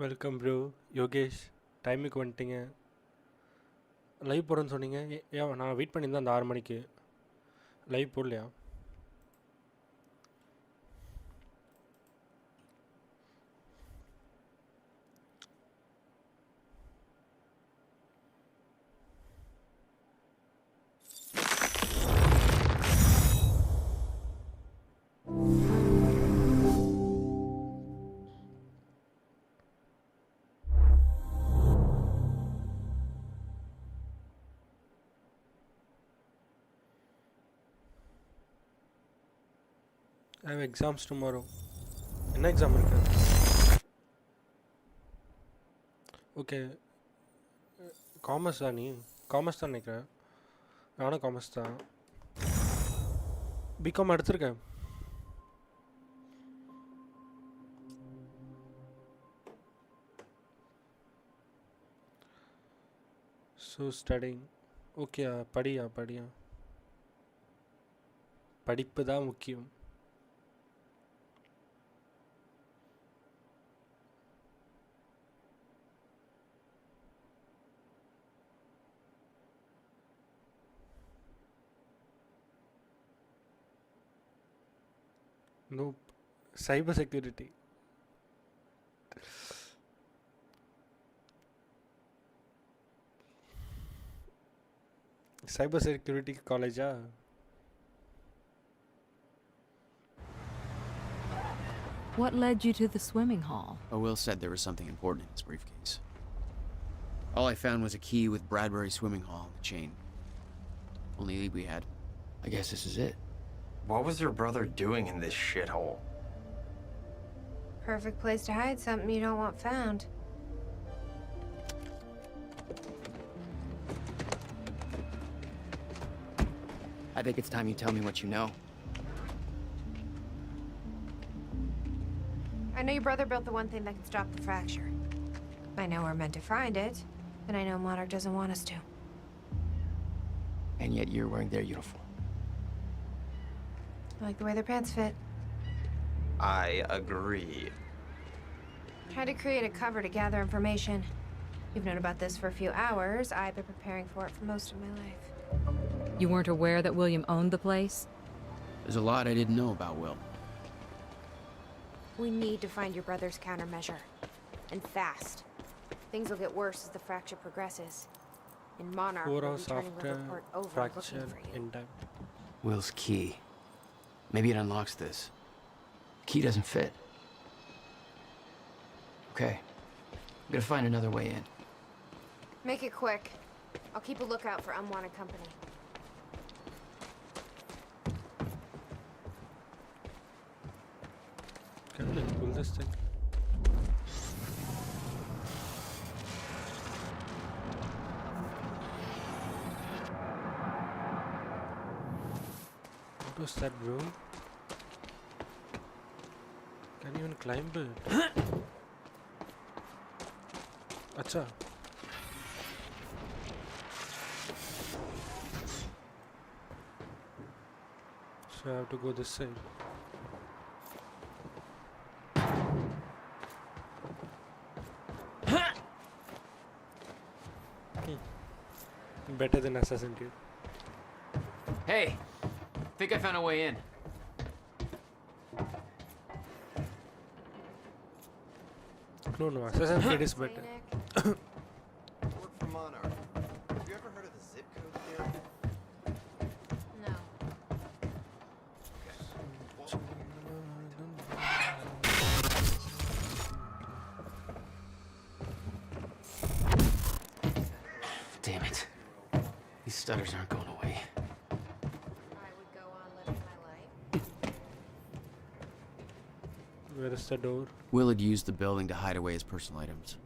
Welcome bro Yogesh. டைமுக்கு வந்துட்டீங்க. Live போகிறேன்னு சொன்னீங்க. ஏன் நான் வெயிட் பண்ணியிருந்தேன் அந்த 6 மணிக்கு. லைவ் போடலையா? I have exams tomorrow. என்ன எக்ஸாம் இருக்கு? ஓகே, காமர்ஸ் தான். நீ காமர்ஸ் தான் நினைக்கிறேன். நானும் காமர்ஸ் தான். பிகாம் எடுத்திருக்கேன். So studying. ஓகே, படியா. படிப்பு தான் முக்கியம். No, cyber security. Cyber security college. What led you to the swimming hall? Oh, Will said there was something important in his briefcase. All I found was a key with Bradbury Swimming Hall on the chain. Only lead we had. I guess this is it. What was your brother doing in this shithole? Perfect place to hide something you don't want found. I think it's time you tell me what you know. I know your brother built the one thing that can stop the fracture. I know we're meant to find it, and I know Monarch doesn't want us to. And yet you're wearing their uniform. I like the way their pants fit. I agree. Tried to create a cover to gather information. You've known about this for a few hours. I've been preparing for it for most of my life. You weren't aware that William owned the place? There's a lot I didn't know about Will. We need to find your brother's countermeasure. And fast. Things will get worse as the fracture progresses. And Monarch 4 will hours be turning the after report over fracture looking for you. in time. Will's key. Maybe it unlocks this. Key doesn't fit. Okay. I'm gonna find another way in. Make it quick. I'll keep a lookout for unwanted company. Can I pull this thing? What was that, bro? Can you even climb it? Acha. So I have to go this side. Better than Assassin's Creed. Hey! Think I found a way in. No, Assassin's Creed is better. Work for Monarch. Have you ever heard of the zip code theory? No. Damn it. These stutters aren't going away. I would go on living my life. Where is the door? Will had used the building to hide away his personal items.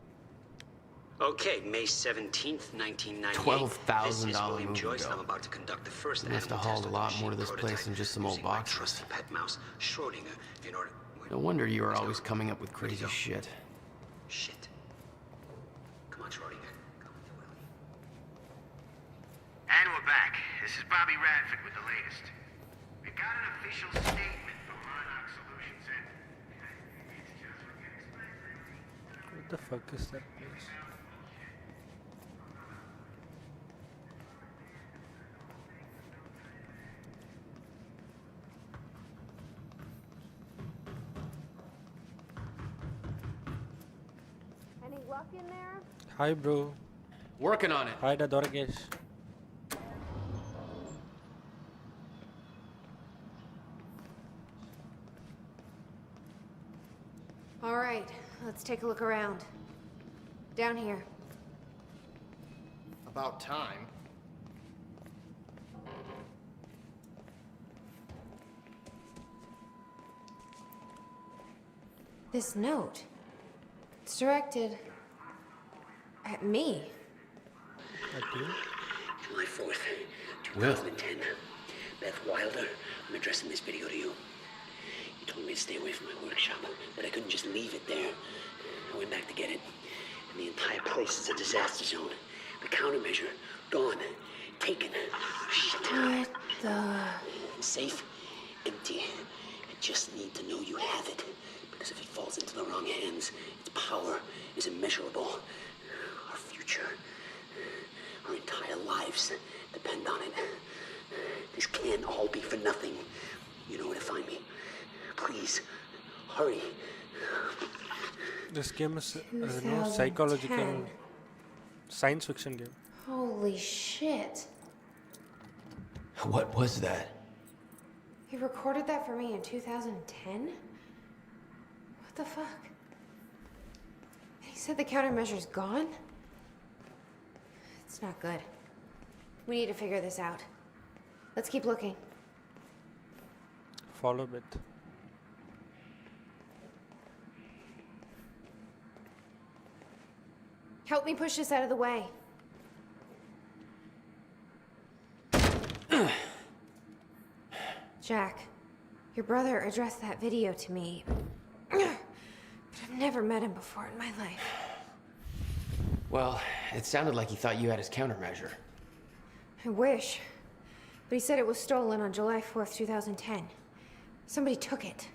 Okay, May 17th, 1998. $12,000 This is William movie Joyce, bill. and I'm about to conduct the first He must have animal hauled test a of lot the more to this machine place than just some old using my boxes. trusty pet mouse, Schrodinger, in order... No wonder you were always coming up with crazy shit. Shit. Come on, Schrodinger. Come with Willie. And we're back. This is Bobby Radford with the latest. We got an official statement from Monarch Solutions, and it's just what you expect, really. the fuck is that place? Any luck in there? Hi, bro. Working on it. Hi, da Dorgesh. All right, let's take a look around. Down here. About time. This note. It's directed at me. At you? July 4th, 2010. Beth Wilder, I'm addressing this video to you. You told me to stay away from my workshop, but I couldn't just leave it there. I went back to get it, and the entire place is a disaster zone. The countermeasure, gone, taken, shut down. What the... Safe, empty. I just need to know you have it, because if it falls into the wrong hands, its power is immeasurable. Our future, our entire lives depend on it. This can't all be for nothing. You know where to find me. Please, hurry. This game is psychological 2010. science fiction game. Holy shit. What was that? He recorded that for me in 2010? What the fuck? He said the countermeasure's gone? It's not good. We need to figure this out. Let's keep looking. Follow with. Help me push this out of the way. Jack, your brother addressed that video to me. But I've never met him before in my life. Well, it sounded like he thought you had his countermeasure. I wish. But he said it was stolen on July 4th, 2010. Somebody took it.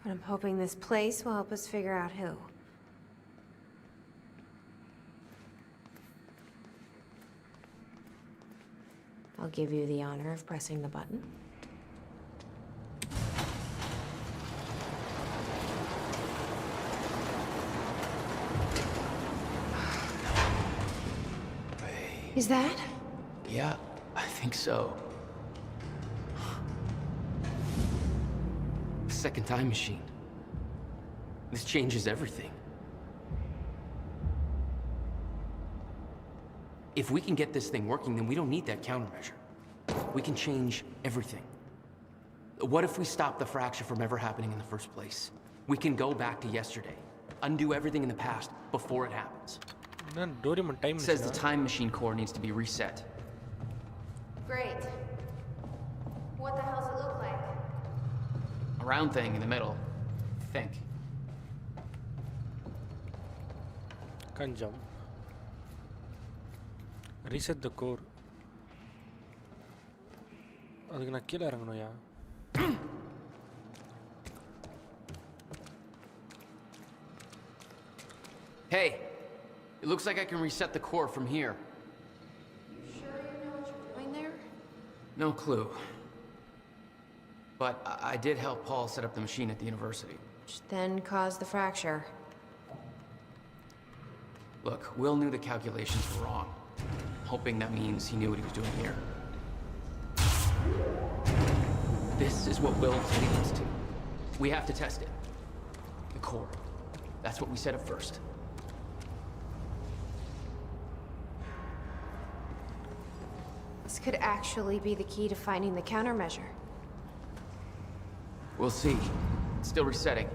But I'm hoping this place will help us figure out who. I'll give you the honor of pressing the button. Is that? Yeah, I think so. The second time machine. This changes everything. If we can get this thing working, then we don't need that countermeasure. We can change everything. What if we stop the fracture from ever happening in the first place? We can go back to yesterday, undo everything in the past before it happens. Doraemon time It says the machine, time machine core needs to be reset. Great. What the hell does it look like? A round thing in the middle, I think. can't jump. Reset the core. அதுக்கு நான் கீழே இறங்கணும்யா. Hey, it looks like I can reset the core from here. You sure you know what you're doing there? No clue. But I did help Paul set up the machine at the university. Which then caused the fracture. Look, Will knew the calculations were wrong. Hoping that means he knew what he was doing here. This is what Will's leading us to. We have to test it. The core. That's what we set up first. This could actually be the key to finding the countermeasure. We'll see. It's still resetting.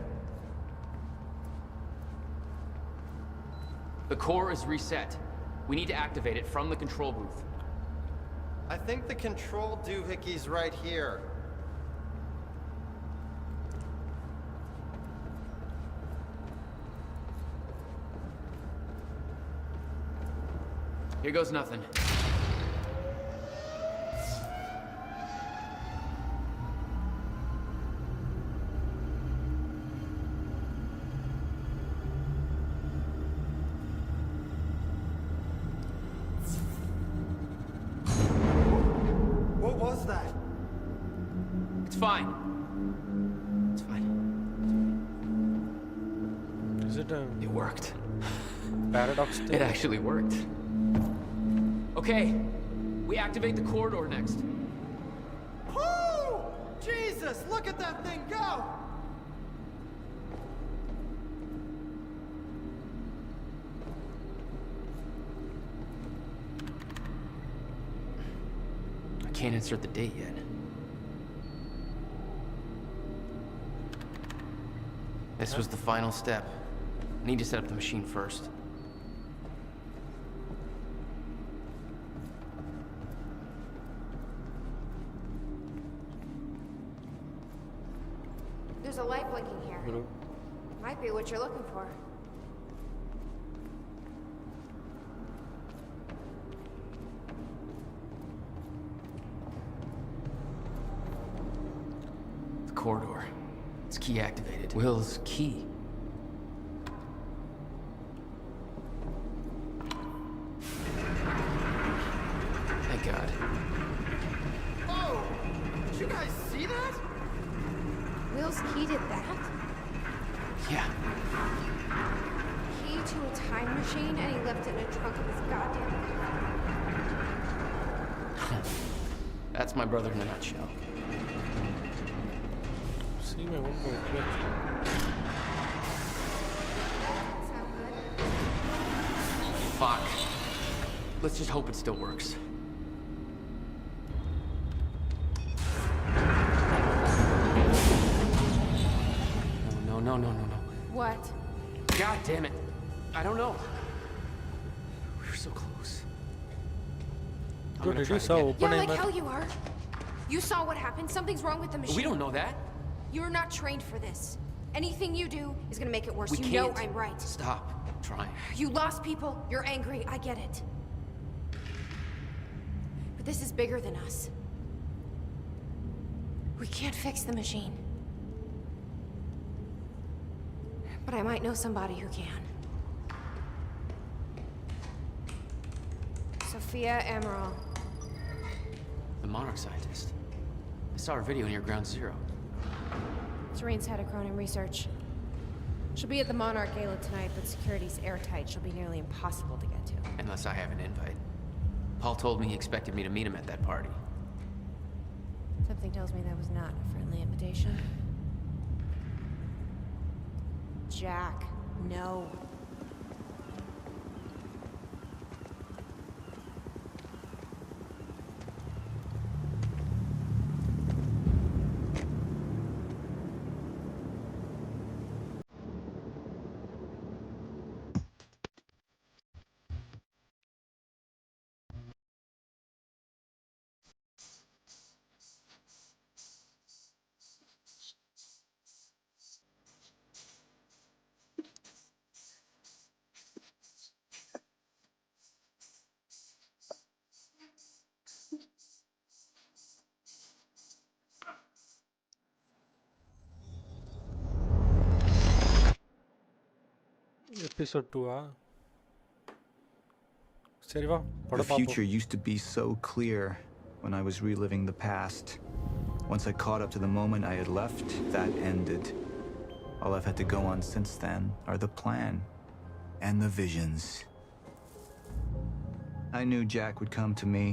The core is reset. We need to activate it from the control booth. I think the control doohickey's right here. Here goes nothing. fine. It's fine. Is it a It worked. paradox thing? It actually worked. Okay, we activate the corridor next. Woo! Jesus, look at that thing go! I can't insert the date yet. This was the final step. I need to set up the machine first. There's a light blinking here. Bro, Might be what you're looking for. The corridor. It's key activated. Will's key. Thank God. Oh! Did you guys see that? Will's key did that? Yeah. Key to a time machine, and he left it in the trunk of his goddamn car. That's my brother in a nutshell. see my 1.2. Sound good? Fuck. Let's just hope it still works. No. What? God damn it. I don't know. We were so close. I'm Dude, gonna did try you saw again. open Yeah, like aimer? hell you are. You saw what happened. Something's wrong with the machine. We don't know that. You're not trained for this. Anything you do is gonna make it worse. We You can't. know I'm right. Stop trying. You lost people. You're angry. I get it. But this is bigger than us. We can't fix the machine. But I might know somebody who can. Sophia Amaral. The Monarch scientist. I saw her video near Ground Zero. Serene's head of Cronin Research. She'll be at the Monarch Gala tonight, but security's airtight. She'll be nearly impossible to get to. Unless I have an invite. Paul told me he expected me to meet him at that party. Something tells me that was not a friendly invitation. Jack, no. Episode 2 சரி வா The படம் future பாப்போம். used to be so clear when I was reliving the past. Once I caught up to the moment I had left, that ended. All I've had to go on since then are the plan and the visions. I knew Jack would come to me.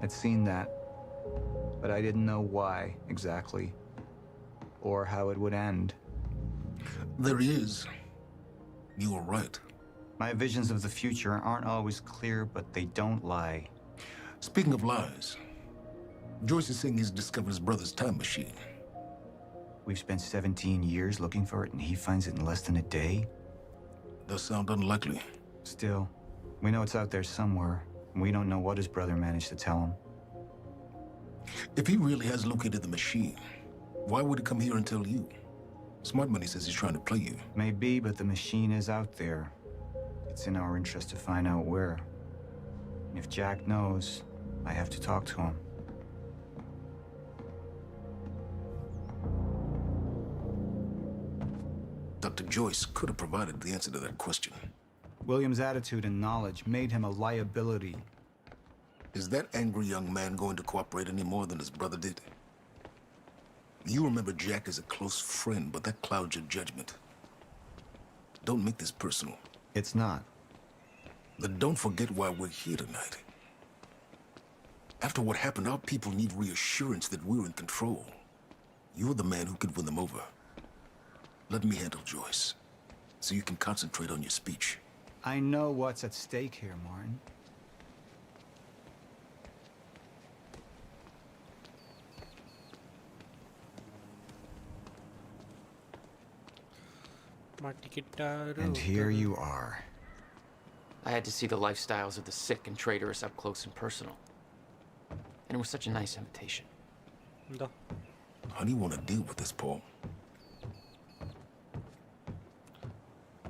I'd seen that, but I didn't know why exactly, or how it would end. There he is. You were right. My visions of the future aren't always clear, but they don't lie. Speaking of lies, Joyce is saying he's discovered his brother's time machine. We've spent 17 years looking for it, and he finds it in less than a day? Does sound unlikely. Still, we know it's out there somewhere, and we don't know what his brother managed to tell him. If he really has located the machine, why would he come here and tell you? Smart Money says he's trying to play you. Maybe, but the machine is out there. It's in our interest to find out where. And if Jack knows, I have to talk to him. Dr. Joyce could have provided the answer to that question. William's attitude and knowledge made him a liability. Is that angry young man going to cooperate any more than his brother did? You remember Jack as a close friend, but that clouds your judgment. Don't make this personal. It's not. Then don't forget why we're here tonight. After what happened, our people need reassurance that we're in control. You're the man who can win them over. Let me handle Joyce, so you can concentrate on your speech. I know what's at stake here, Martin. And here you are. I had to see the lifestyles of the sick and traitorous up close and personal. And it was such a nice invitation. Da. How do you want to deal with this, Paul?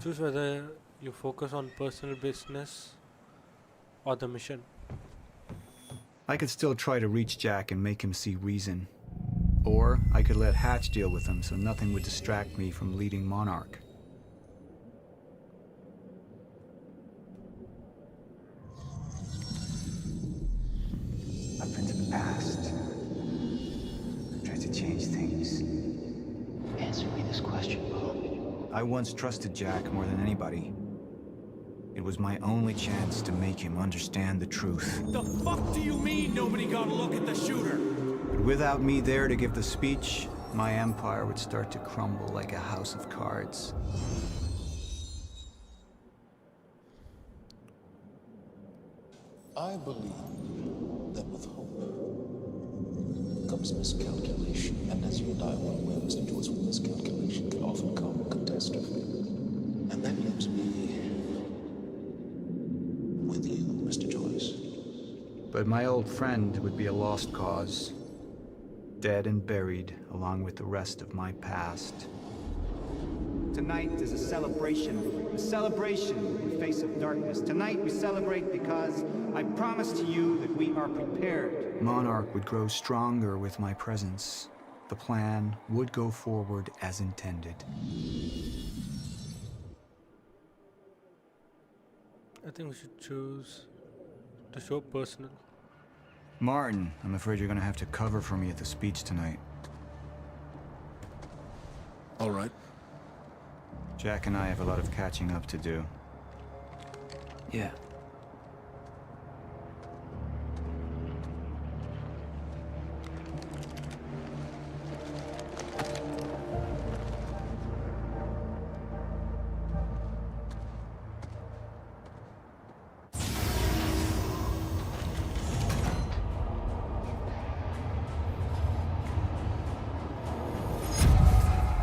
Choose whether you focus on personal business or the mission. I could still try to reach Jack and make him see reason. Or I could let Hatch deal with him so nothing would distract me from leading Monarch. Up into the past. Tried to change things. Answer me this question, Paul. I once trusted Jack more than anybody. It was my only chance to make him understand the truth. The fuck do you mean nobody got a look at the shooter? But without me there to give the speech, my empire would start to crumble like a house of cards. I believe that with hope comes miscalculation, and as you and I are well aware, Mr. Joyce, with miscalculation can often come catastrophe. And that leaves me with you, Mr. Joyce. But my old friend would be a lost cause. Dead and buried along with the rest of my past. Tonight is a celebration in the face of darkness. Tonight we celebrate because I promise to you that we are prepared. Monarch would grow stronger with my presence. The plan would go forward as intended. I think we should choose to show personal. Martin, I'm afraid you're gonna have to cover for me at the speech tonight. All right. Jack and I have a lot of catching up to do. Yeah.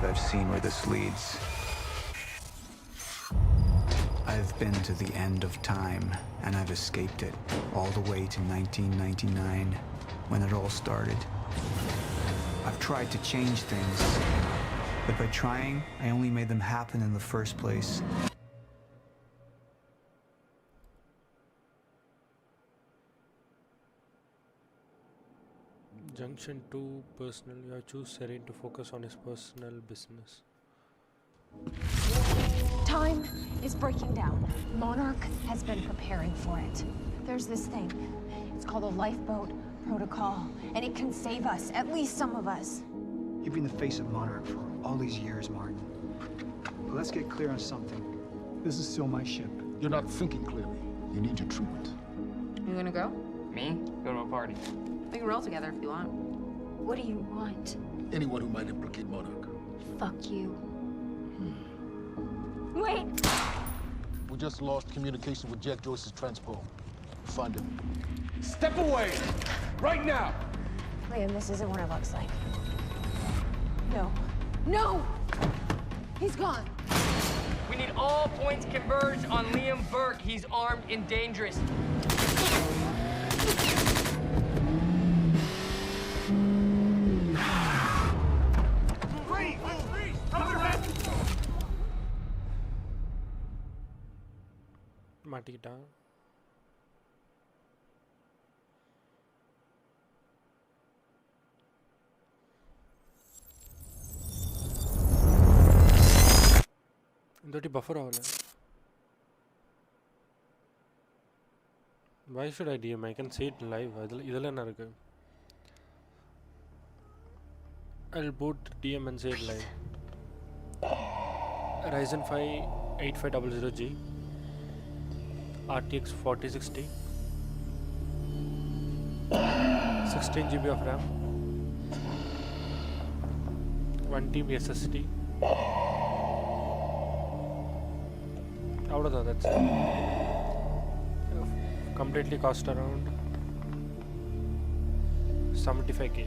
I've seen where this leads. I've been to the end of time, and I've escaped it, all the way to 1999, when it all started. I've tried to change things, but by trying, I only made them happen in the first place. Junction 2 personal. You have choose Serene to focus on his personal business. Time is breaking down. Monarch has been preparing for it. There's this thing. It's called a lifeboat protocol, and it can save us, at least some of us. You've been the face of Monarch for all these years, Martin. But let's get clear on something. This is still my ship. You're not thinking clearly. You need your treatment. You gonna go? Me? Go to a party. We can roll together if you want. What do you want? Anyone who might implicate Monarch. Fuck you. Wait! We just lost communication with Jack Joyce's transport. Find him. Step away! Right now! Liam, this isn't what it looks like. No. No! He's gone. We need all points converged on Liam Burke. He's armed and dangerous. மாட்டிக்கிட்டான். இந்த வாட்டி buffer ஆகல. Why should I DM? I can see it live. இதில் என்ன இருக்கு? I'll boot DMNZ line. Ryzen 5 8500G, RTX 4060, 16 GB of RAM, 1 TB SSD. Out of that, that's it. Completely cost around 75k.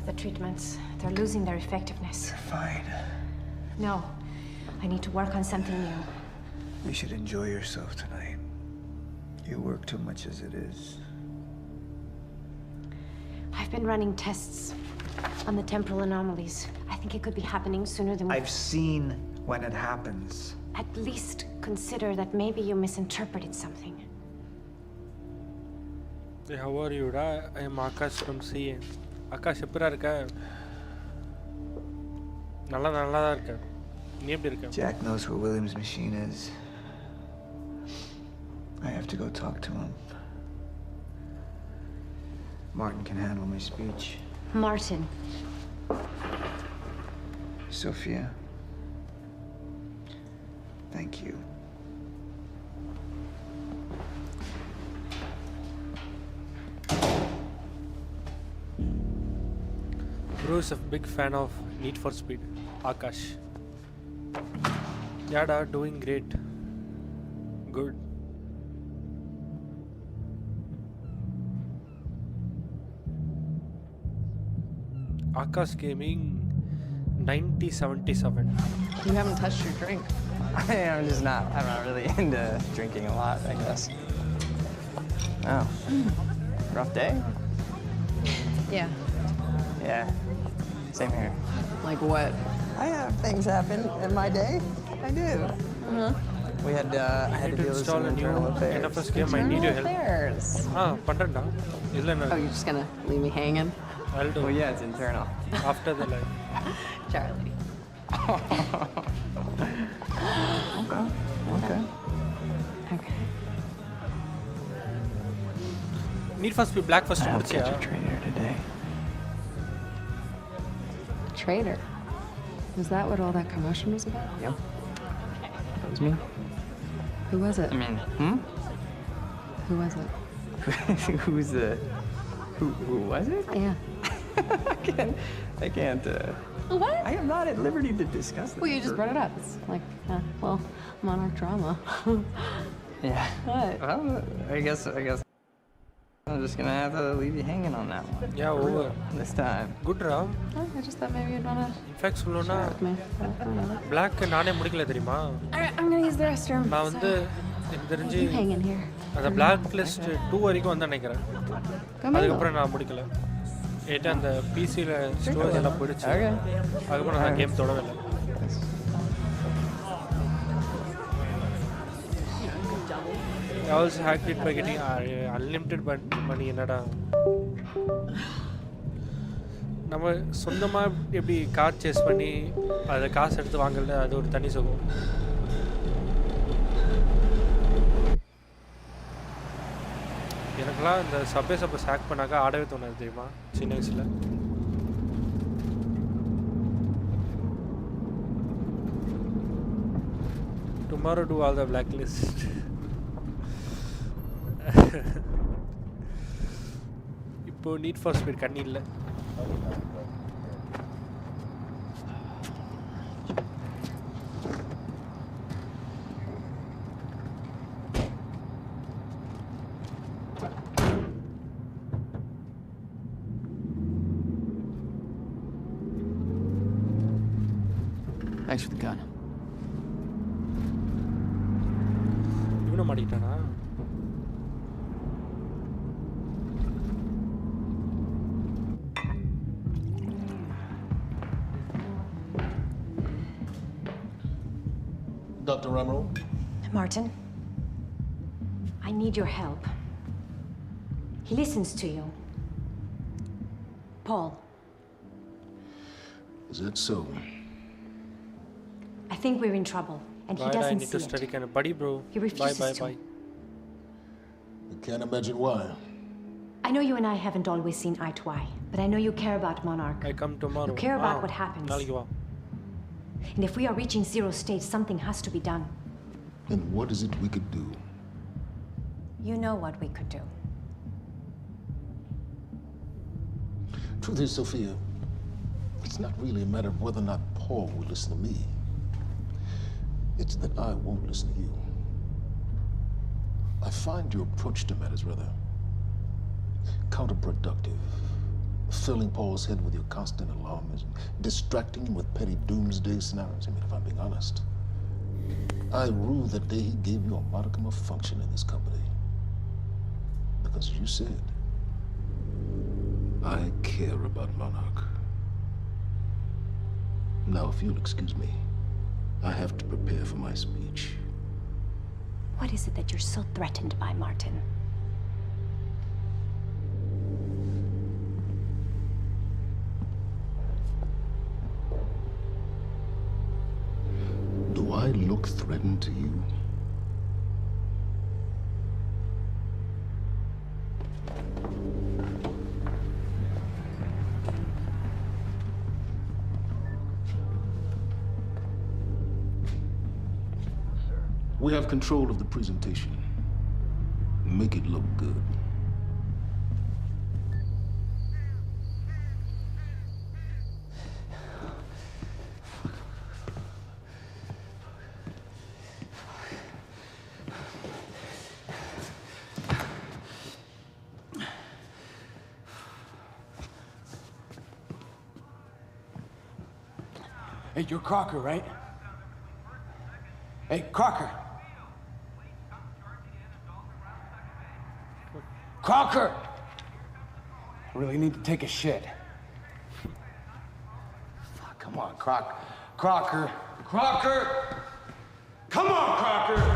The treatments, they're losing their effectiveness. You're fine. No, I need to work on something new. You should enjoy yourself tonight. You work too much as it is. I've been running tests on the temporal anomalies. I think it could be happening sooner than we... I've seen when it happens. At least consider that maybe you misinterpreted something. Hey, how are you? I am Akash from CA. Akash, எப்பரா இருக்க? நல்லா தான் இருக்க. நீ எப்படி இருக்க? Jack knows where William's machine is. I have to go talk to him. Martin can handle my speech. Martin. Sophia. Thank you. Bro is a big fan of Need for Speed. Akash. Yada, doing great. Good. Akash Gaming 9077. You haven't touched your drink. I'm not really into drinking a lot, I guess. Oh. Rough day? Yeah. Yeah. Same here. Like what? I have things happen in my day. I do. Uh-huh. I had to deal with Install some a new internal affairs. NFS game. I need your help. Affairs. பண்றேன்டா. இல்ல Oh, you're just gonna leave me hanging? I'll do. Well, yeah, it's internal. After the live. Charlie. Okay. Okay. Need for Speed Black first I'll முடிச்சியா? catch a trainer today. Traitor. Was that what all that commotion was about? Yep. That was me. Who was it? I mean, Who was it? Who's the... Who was it? Yeah. I can't, What? I am not at liberty to discuss this. Well, you just brought it up. It's like, well, monarch drama. Yeah. What? Well, I guess I'm just gonna have to leave you hanging on that one. Yeah, For over. real, this time. Good Ram. Oh, I just thought maybe you'd wanna In fact சொல்லணும்னா share with me. Black நானே முடிக்கல தெரியுமா? Alright, I'm gonna use the restroom. நான் வந்து எனக்கு தெரிஞ்சு You hang in here. அந்த Black List 2 வரைக்கும் வந்து நினைக்கிறேன். Go mingle. அதுக்கப்புறம் நான் முடிக்கல. ஏட்டா அந்த பிசில ஸ்டோரேஜ் எல்லாம் போயிடுச்சு. Okay. அதுக்கப்புறம் நான் கேம் தொடவே இல்லை. I also hacked it by getting unlimited money என்னடா நம்ம சொந்தமா எப்படி கார் சேஸ் பண்ணி அதை காசு எடுத்து வாங்கல அது ஒரு தனி சுகம். எனக்குலாம் இந்த சப்பேஸ் ஹேக் பண்ணாக்கா ஆடவே தோணாது தெரியுமா சின்ன வயசுல. Tomorrow do all the blacklist. இப்போ நீட் ஃபார் ஸ்பீட் கண்ணி இல்லை. Thanks for the gun. இவனும் மாட்டிக்கிட்டானா? Dr. Emerald? Martin, I need your help. He listens to you. Paul, Is that so? I think we're in trouble, and he Bye, I doesn't need see to study it. kind of buddy bro. He Bye refuses bye to. bye. Can't imagine why. I know you and I haven't always seen eye to eye, but I know you care about Monarch. I come tomorrow. You care about what happens. நாளைக்கு வா. And if we are reaching zero stage, something has to be done. And what is it we could do? You know what we could do. Truth is, Sophia, it's not really a matter of whether or not Paul will listen to me. It's that I won't listen to you. I find your approach to matters rather counterproductive. Filling Paul's head with your constant alarmism, distracting him with petty doomsday scenarios. I mean, if I'm being honest, I rue the day he gave you a modicum of function in this company. Because you said, I care about Monarch. Now, if you'll excuse me, I have to prepare for my speech. What is it that you're so threatened by, Martin? Do I look threatened to you? We have control of the presentation. Make it look good. Hey, you're Crocker, right? Hey, Crocker! Crocker! I really need to take a shit. Fuck, come on, Crocker. Crocker! Come on, Crocker!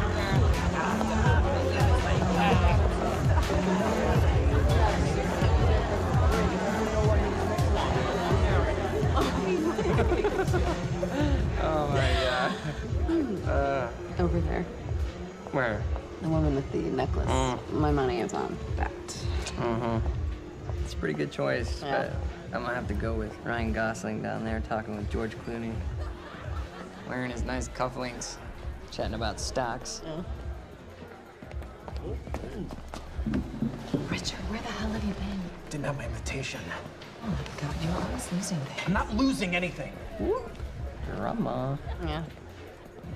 Oh my god. Over there. Where? The woman with the necklace. My money is on that. It's a pretty good choice, Yeah. but I'm gonna have to go with Ryan Gosling down there talking with George Clooney. Wearing his nice cufflinks, chatting about stocks. Richard, where the hell have you been? Didn't have my invitation. Oh my god, you're always losing things. I'm not losing anything. Drama. Yeah.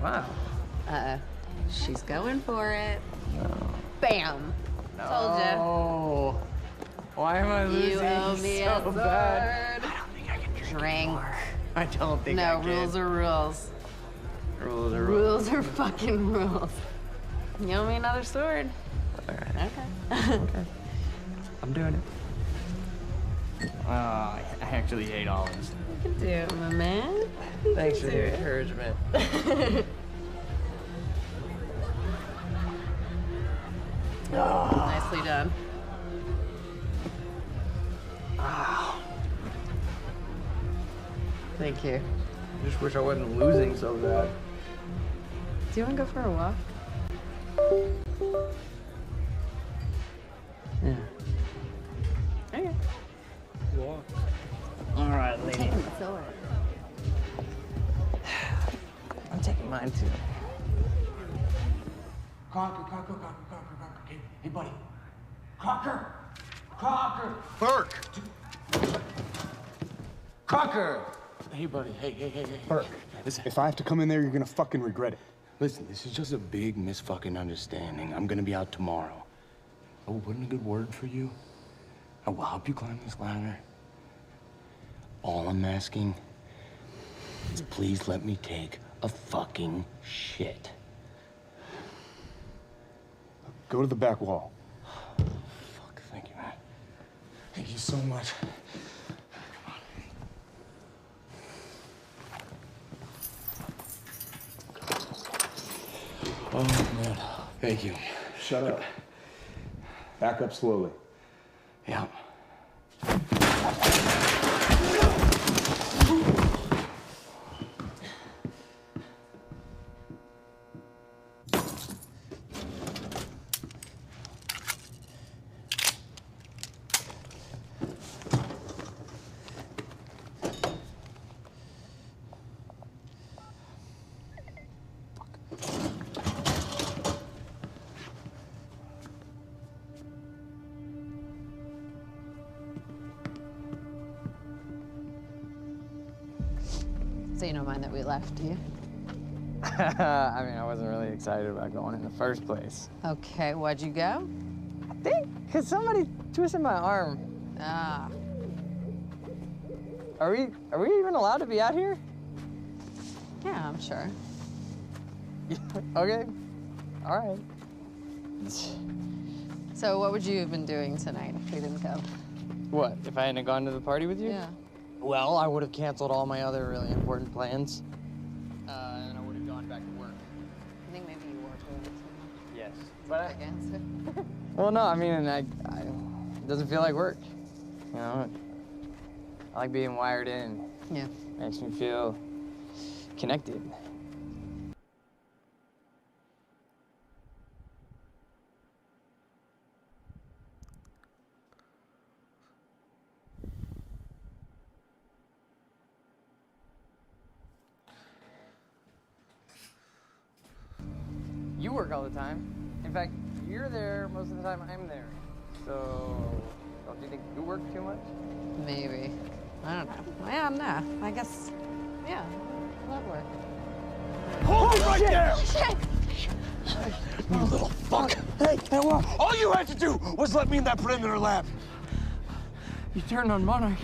Wow. She's going for it. Bam. Told ya. Oh. Why am I losing You owe me so a sword. bad? I don't think I can Drink. I don't think I No, can. rules are rules. Rules are rules. Rules are fucking rules. You owe me another sword. All right. Okay. Okay. I'm doing it. Oh, I actually hate olives. You can do it, my man. Thanks for the encouragement. Nicely done. Thank you. Just wish I wasn't losing so bad. Do you want to go for a walk? Yeah. Okay. Walk. All right, lady. Taking the sword. I'm taking mine too. Crocker. Hey, buddy. Crocker! Burke! Crocker! Hey, buddy. Hey. Burke, listen, if I have to come in there, you're gonna fucking regret it. Listen, this is just a big misfucking understanding. I'm gonna be out tomorrow. I will put in a good word for you. I will help you climb this ladder. All I'm asking is please let me take a fucking shit. Go to the back wall. Fuck, thank you, man. Thank you so much. Oh, man. Thank you. Shut up. Back up slowly. Yeah. So you don't mind that we left, do you? I mean, I wasn't really excited about going in the first place. Okay, why'd you go? I think because somebody twisted my arm. Ah. Are we even allowed to be out here? Yeah, I'm sure. Okay. All right. So what would you have been doing tonight if we didn't go? What, if I hadn't gone to the party with you? Yeah. Well, I would have canceled all my other really important plans. And I would have gone back to work. I think maybe you were doing it too much. Yes. But I answer. Well, no, I mean, it doesn't feel like work. You know, I like being wired in. Yeah. Makes me feel connected. You work all the time. In fact, you're there most of the time I'm there. So, don't you think you work too much? Maybe. I don't know. Yeah, no. I guess, yeah, love work. Hold it right there! Shit! You little fuck! Hey, what? All you had to do was let me in that perimeter lab. You turned on Monarch.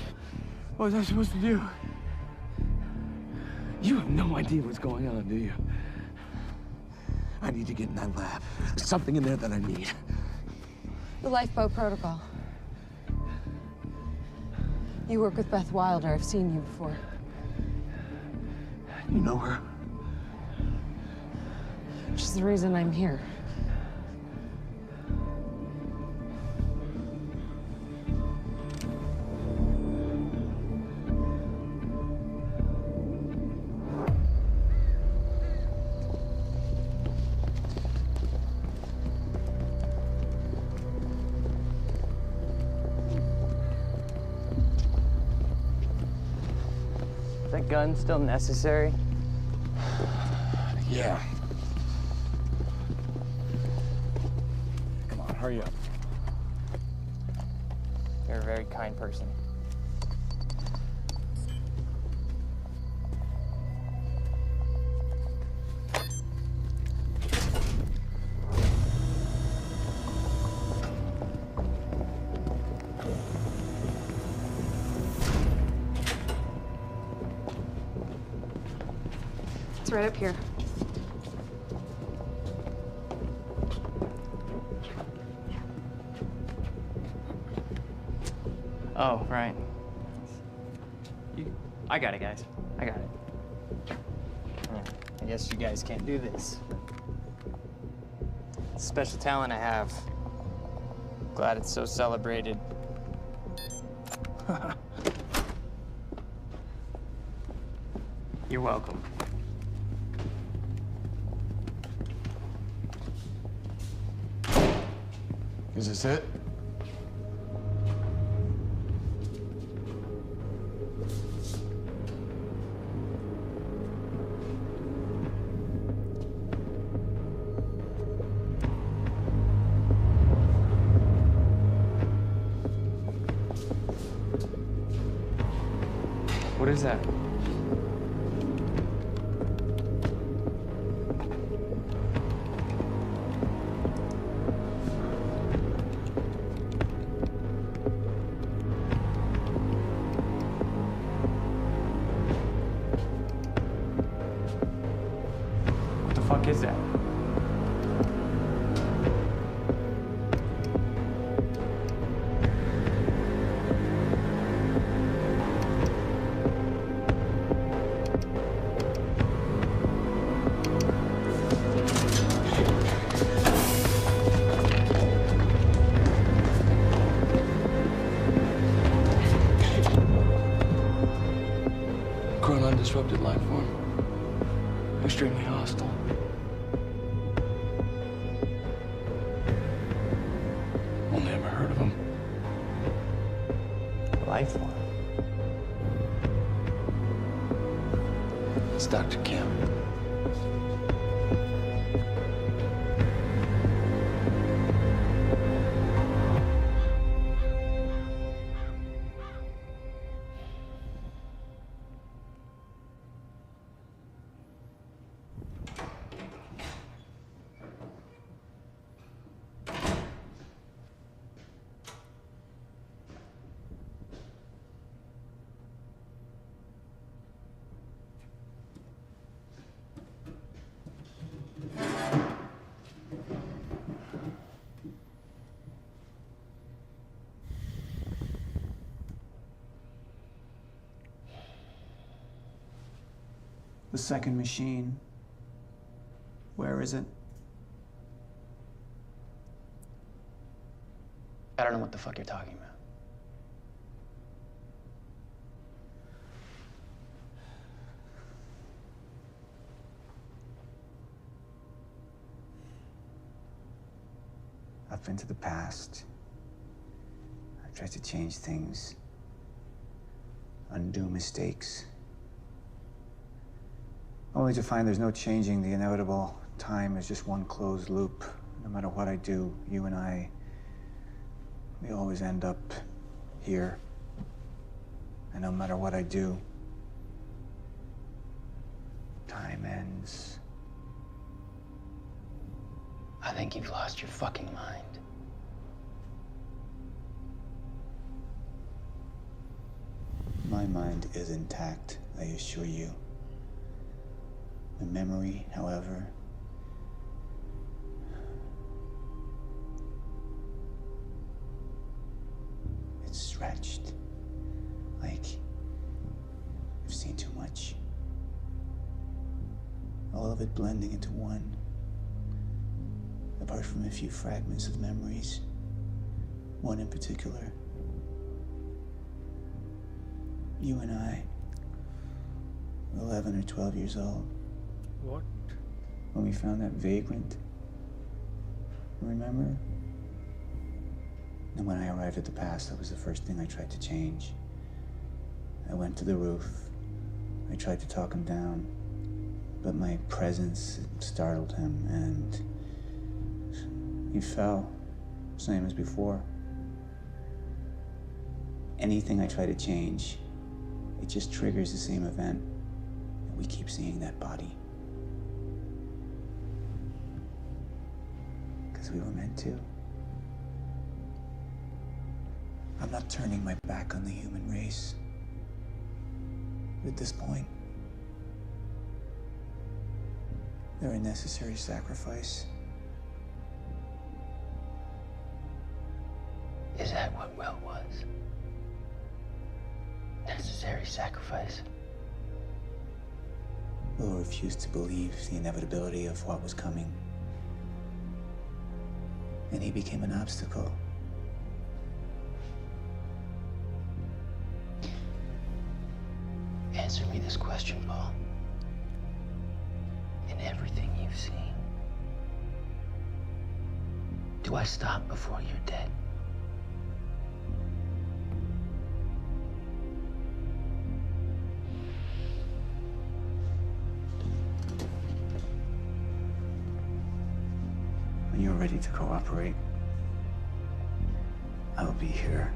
What was I supposed to do? You have no idea what's going on, do you? I need to get in that lab. There's something in there that I need. The lifeboat protocol. You work with Beth Wilder. I've seen you before. You know her? Which is the reason I'm here. Is that gun still necessary? Yeah. Come on, hurry up. You're a very kind person. It's right up here. Oh, right. I got it, guys. I got it. Yeah, I guess you guys can't do this. It's a special talent I have. Glad it's so celebrated. You're welcome. Is this it? What is that? What the fuck is that? Chronon disrupted life form. Extremely hostile. Only ever heard of him. Life form. It's Dr. Kim. The second machine. Where is it? I don't know what the fuck you're talking about. I've been to the past. I've tried to change things, undo mistakes, only to find there's no changing the inevitable. Time is just one closed loop. No matter what I do, you and I, we always end up here. And no matter what I do, time ends. I think you've lost your fucking mind. My mind is intact, I assure you. My memory, however, it's stretched. Like I've seen too much. All of it blending into one. Apart from a few fragments of memories. One in particular. You and I, 11 or 12 years old. What? When we found that vagrant. Remember? And when I arrived at the past, that was the first thing I tried to change. I went to the roof. I tried to talk him down. But my presence startled him, and he fell, same as before. Anything I try to change, it just triggers the same event, and we keep seeing that body. Because we were meant to. I'm not turning my back on the human race. But at this point, they're a necessary sacrifice. Is that what Will was? Necessary sacrifice? Will refused to believe the inevitability of what was coming. And he became an obstacle. Answer me this question, Paul. In everything you've seen, do I stop before you're dead? When you're ready to cooperate, I'll be here.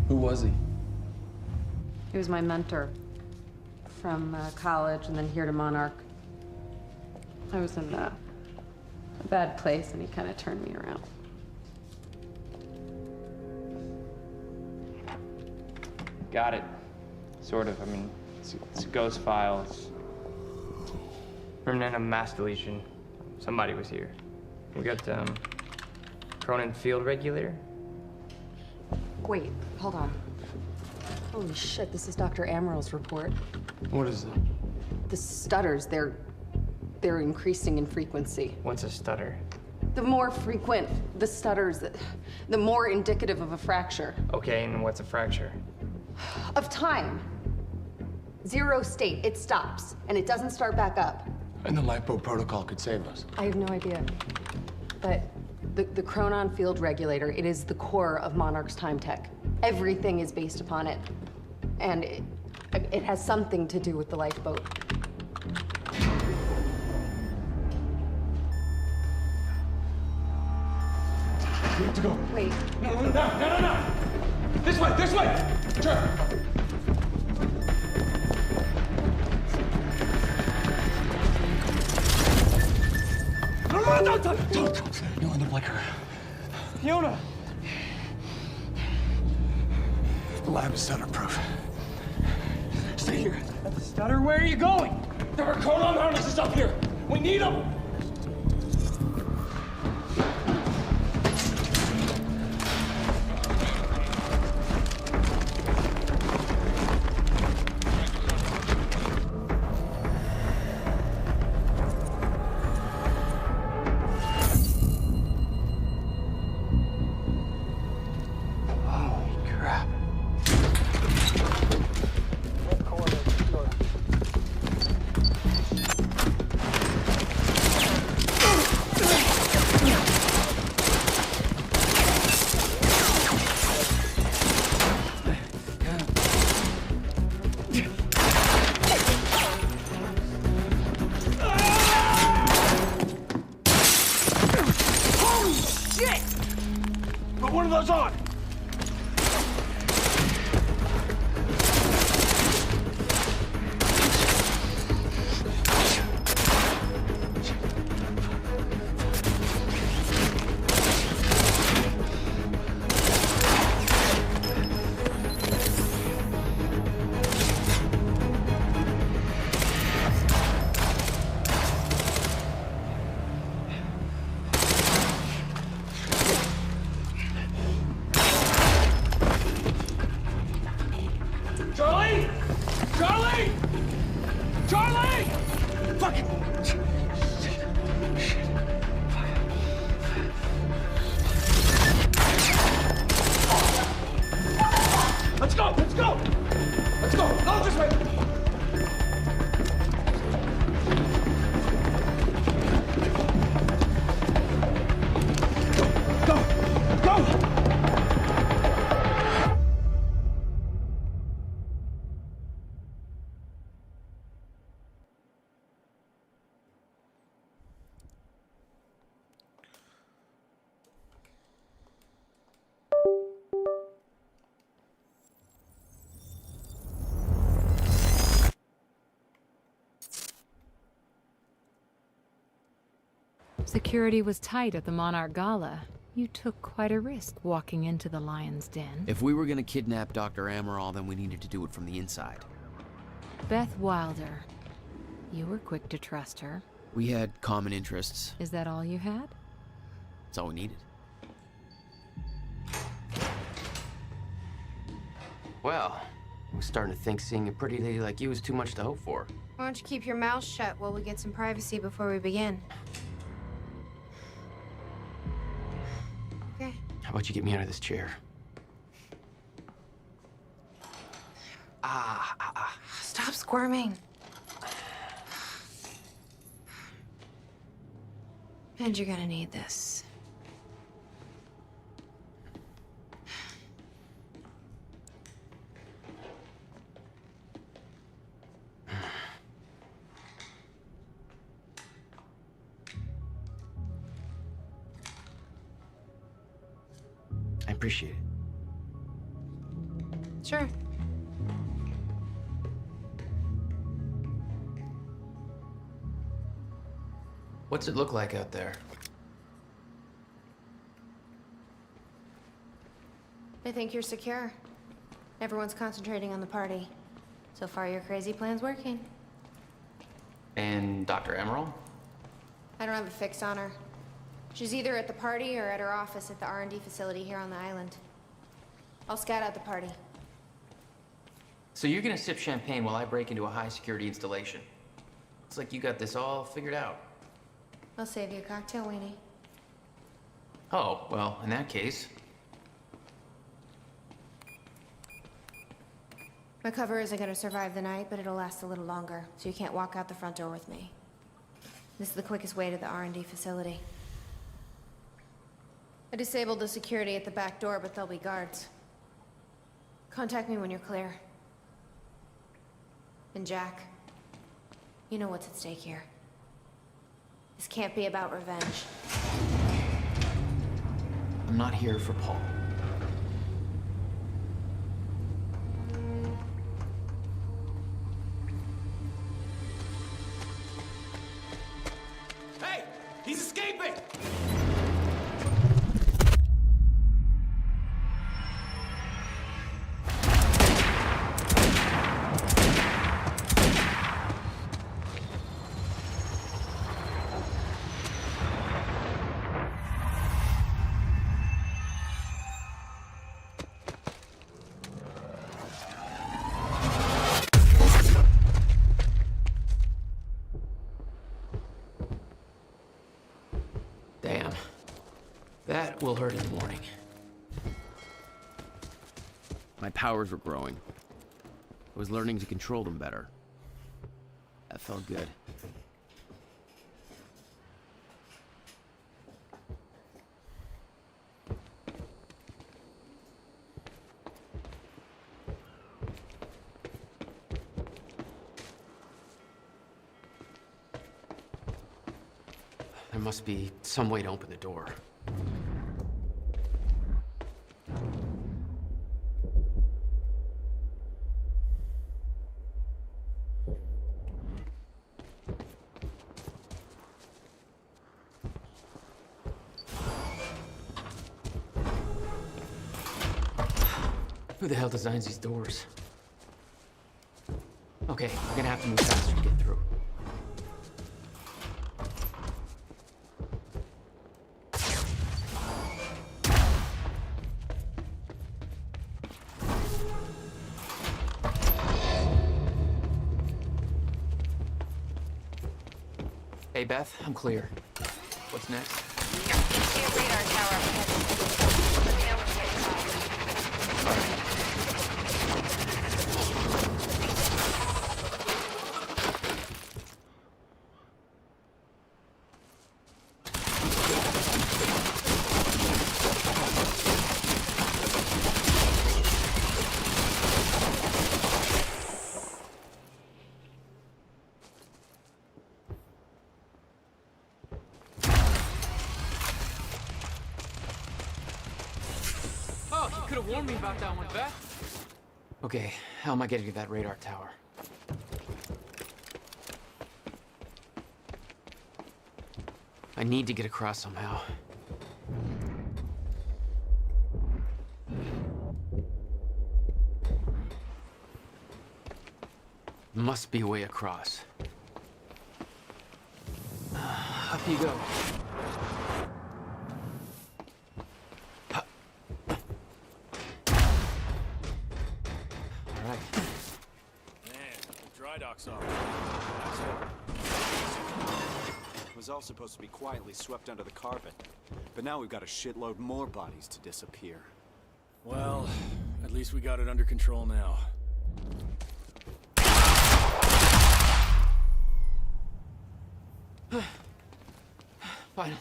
Who was he? He was my mentor from college and then here to Monarch. I was in a bad place and he kind of turned me around. Got it. Sort of. I mean, it's a ghost file. It's remnant of mass deletion. Somebody was here. We got, Cronin Field Regulator. Wait, hold on. Holy shit, this is Dr. Amaril's report. What is it? The stutters, they're increasing in frequency. What's a stutter? The more frequent the stutters, the more indicative of a fracture. Okay, and what's a fracture? Of time. Zero state, it stops, and it doesn't start back up. And the lifeboat protocol could save us. I have no idea. But the Cronin Field Regulator, it is the core of Monarch's time tech. Everything is based upon it. And it has something to do with the lifeboat. We have to go. Wait. No. This way! Sure. No, don't. You'll end up like her. Fiona! The lab is stutter-proof. Stay here. Stutter, where are you going? There are chronon harnesses up here. We need them. Security was tight at the Monarch Gala. You took quite a risk walking into the Lion's Den. If we were gonna kidnap Dr. Amaral, then we needed to do it from the inside. Beth Wilder. You were quick to trust her. We had common interests. Is that all you had? That's all we needed. Well, I was starting to think seeing a pretty lady like you was too much to hope for. Why don't you keep your mouth shut while we get some privacy before we begin? Okay. How about you get me out of this chair? Stop squirming. And you're gonna need this. I appreciate it. Sure. What's it look like out there? I think you're secure. Everyone's concentrating on the party. So far, your crazy plan's working. And Dr. Amaral? I don't have a fix on her. She's either at the party or at her office at the R&D facility here on the island. I'll scout out the party. So you're gonna sip champagne while I break into a high-security installation. It's like you got this all figured out. I'll save you a cocktail, Weenie. Oh, well, in that case... My cover isn't gonna survive the night, but it'll last a little longer, so you can't walk out the front door with me. This is the quickest way to the R&D facility. I disabled the security at the back door, but there'll be guards. Contact me when you're clear. And Jack, you know what's at stake here. This can't be about revenge. I'm not here for Paul. Hey! He's escaping! That will hurt in the morning. My powers were growing. I was learning to control them better. That felt good. There must be some way to open the door. Who the hell designs these doors? Okay, we're gonna have to move faster to get through. Hey, Beth, I'm clear. What's next? See a radar tower up ahead. Let me know when you get inside. Oh, you could have warned me about that one, Beth. Okay, how am I getting to that radar tower? I need to get across somehow. Must be a way across. Up you go. All right. Man, the dry dock's off. It was all supposed to be quietly swept under the carpet. But now we've got a shitload more bodies to disappear. Well, at least we got it under control now. Fine.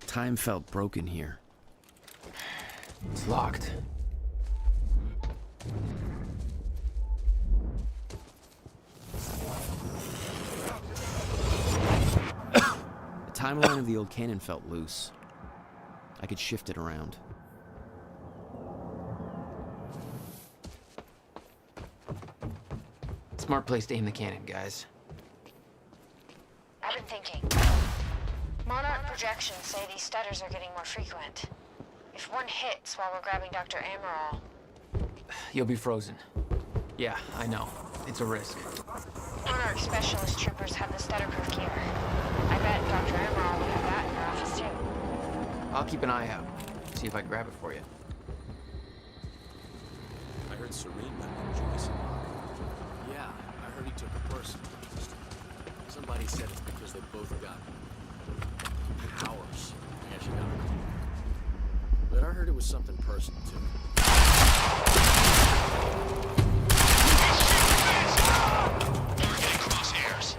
Time felt broken here. It's locked. The timeline of the old cannon felt loose. I could shift it around. Smart place to aim the cannon, guys. I've been thinking. Monarch projections say these stutters are getting more frequent. If one hits while we're grabbing Dr. Amaral... You'll be frozen. Yeah, I know. It's a risk. Monarch specialist troopers have the stutter-proof gear. I bet Dr. Amaral would have that in her office, too. I'll keep an eye out. See if I can grab it for you. I heard Serene met with Joyce. Yeah, I heard he took a person. Somebody said it's because they both got powers. I guess you got it. But I heard it was something personal, too. We're getting crosshairs.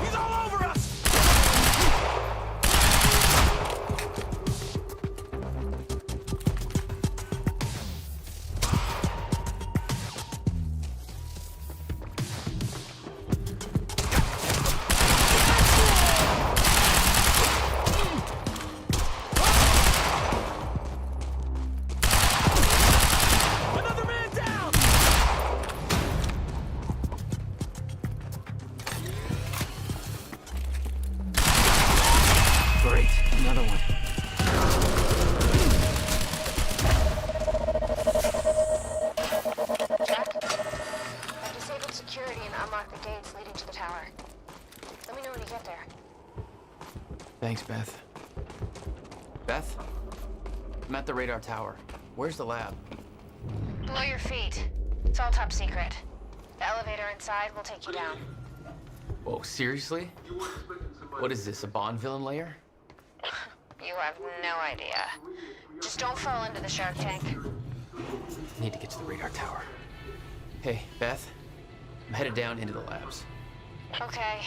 He's all over us! Another man down! Great, another one. Jack, I've disabled security and unlocked the gates leading to the tower. Let me know when you get there. Thanks, Beth. Beth? I'm at the radar tower. Where's the lab? Below your feet. It's all top secret. The elevator inside will take you down. Whoa, seriously? What is this, a Bond villain lair? You have no idea. Just don't fall into the shark tank. Need to get to the radar tower. Hey, Beth. I'm headed down into the labs. Okay.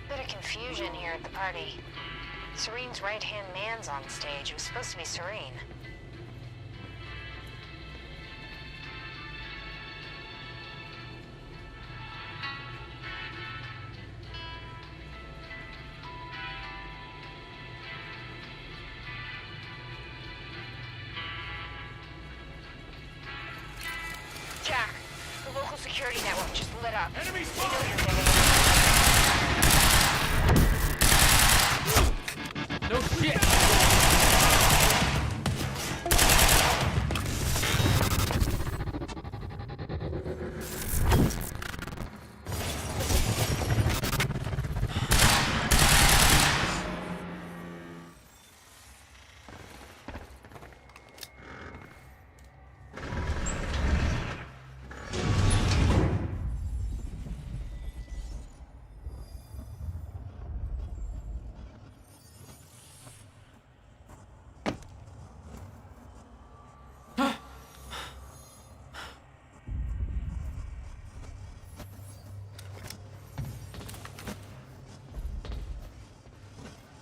Bit of confusion here at the party. Serene's right-hand man's on stage. It was supposed to be Serene. Jack, the local security network just lit up. Enemy spotted! No shit!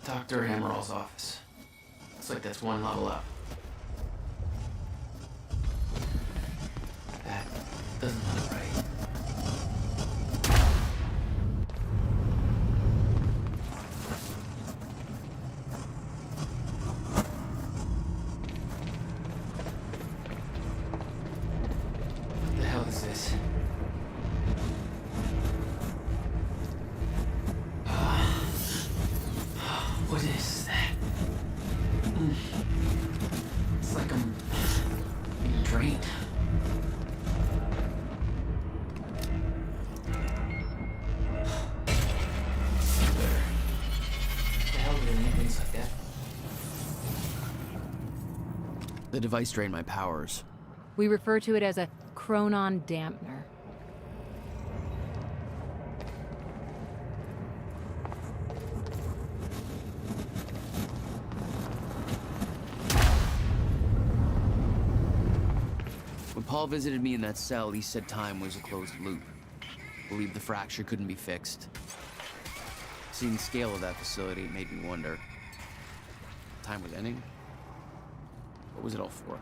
Dr. Hammerall's office. Looks like that's one level up. That doesn't look right. What the hell is this? What is that? It's like I'm being drained. What the hell do they need things like that? The device drained my powers. We refer to it as a chronon dampener. When Paul visited me in that cell, he said time was a closed loop. Believed the fracture couldn't be fixed. Seeing the scale of that facility made me wonder. Time was ending? What was it all for?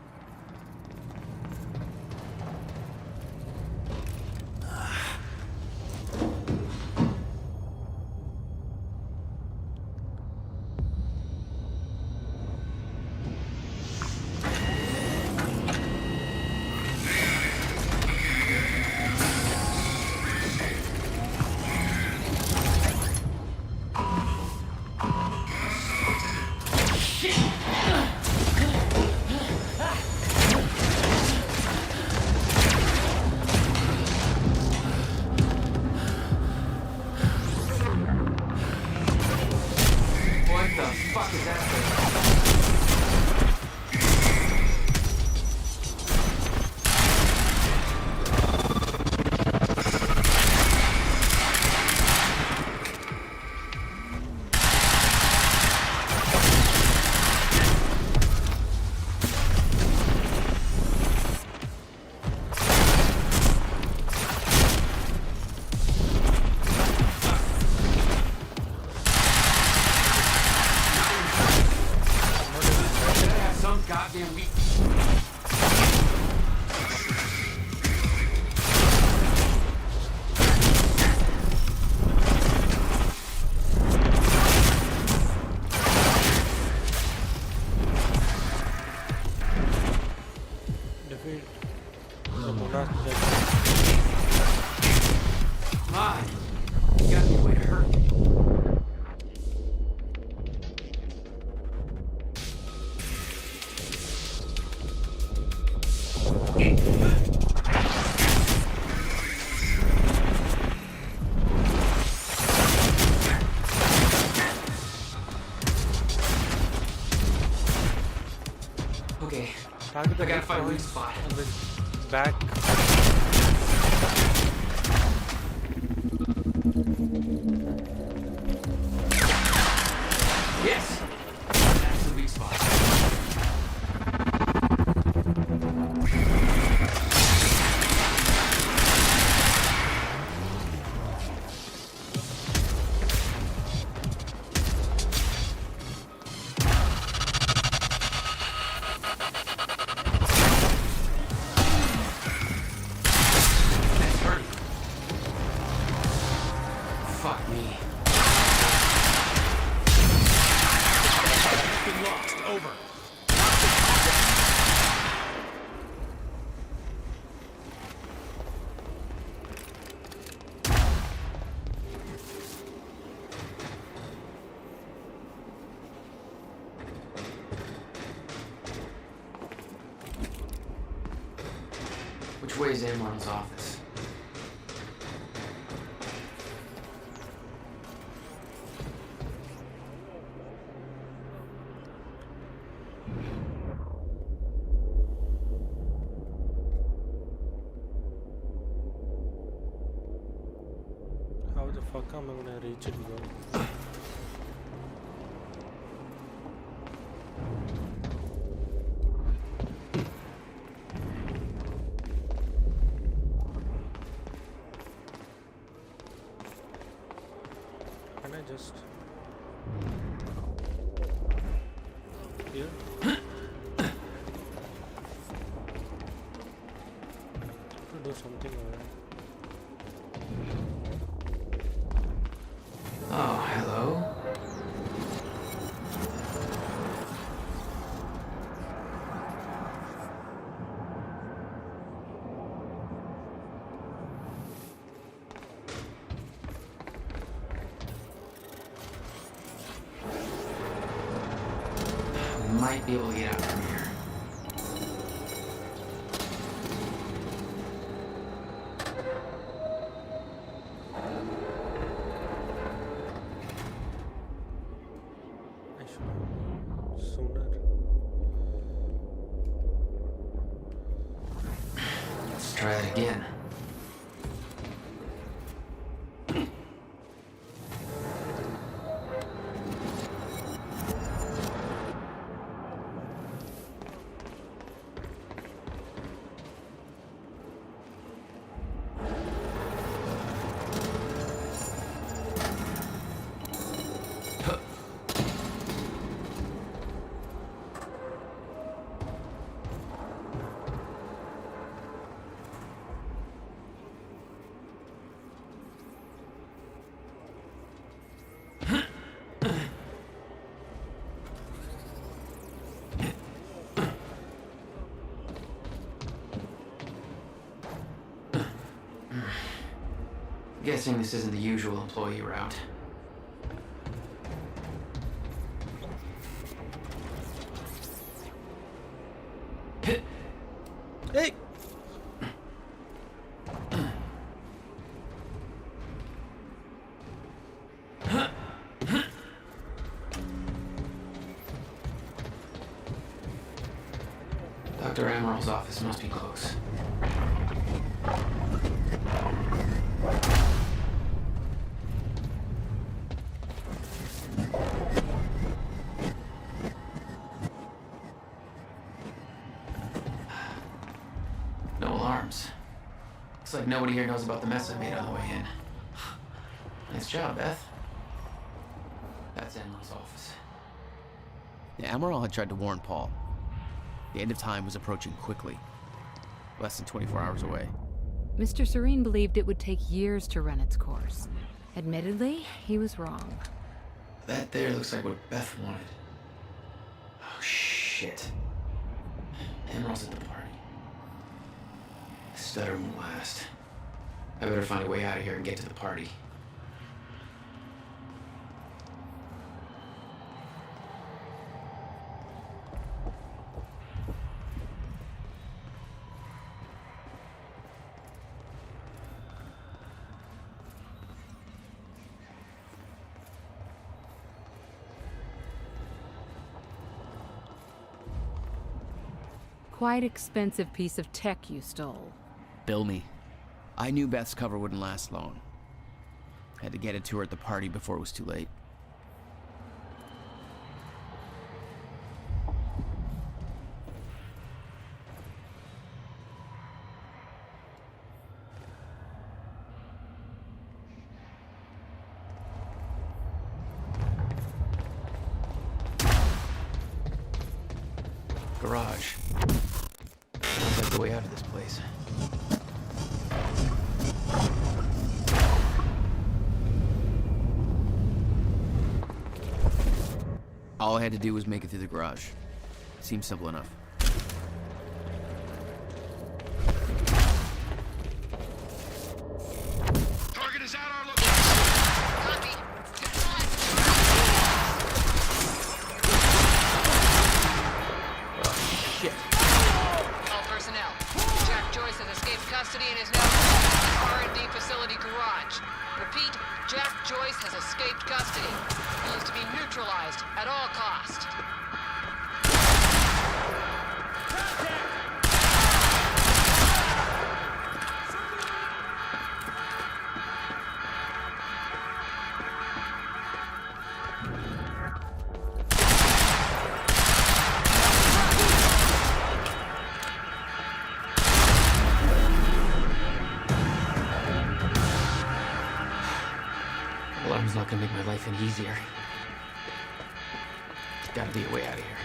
What the fuck is that thing? Target the I gotta weak find weak points spot. on the back. Yes! That's the weak spot. That's hurting. Fuck me. Been lost. Over. Which way is Amron's office? How the fuck am I gonna reach it, bro? Can I just... Here? To do something over there. Oh, hello. We might be able to get out from here. I should have sooner. Let's try it again. Guessing this isn't the usual employee route. Hey! Dr. Amaril's office must be close. No alarms. Looks like nobody here knows about the mess I made on the way in. Nice job, Beth. That's Amaril's office. Yeah, Amaral had tried to warn Paul. The end of time was approaching quickly. Less than 24 hours away. Mr. Serene believed it would take years to run its course. Admittedly, he was wrong. That there looks like what Beth wanted. Oh, shit. Amaril's at the party. Stutter won't last. I better find a way out of here and get to the party. quite expensive piece of tech you stole. Bill me. I knew Beth's cover wouldn't last long. Had to get it to her at the party before it was too late. Garage. Sounds like the way out of this place. All I had to do was make it through the garage. Seems simple enough. Target is out our location. Copy. Shit. All personnel. Jack Joyce has escaped custody and is now in the R&D facility garage. Repeat, Jack Joyce has escaped custody. He is to be neutralized at all costs. Alarm's not gonna make my life any easier. There's gotta be a way out of here.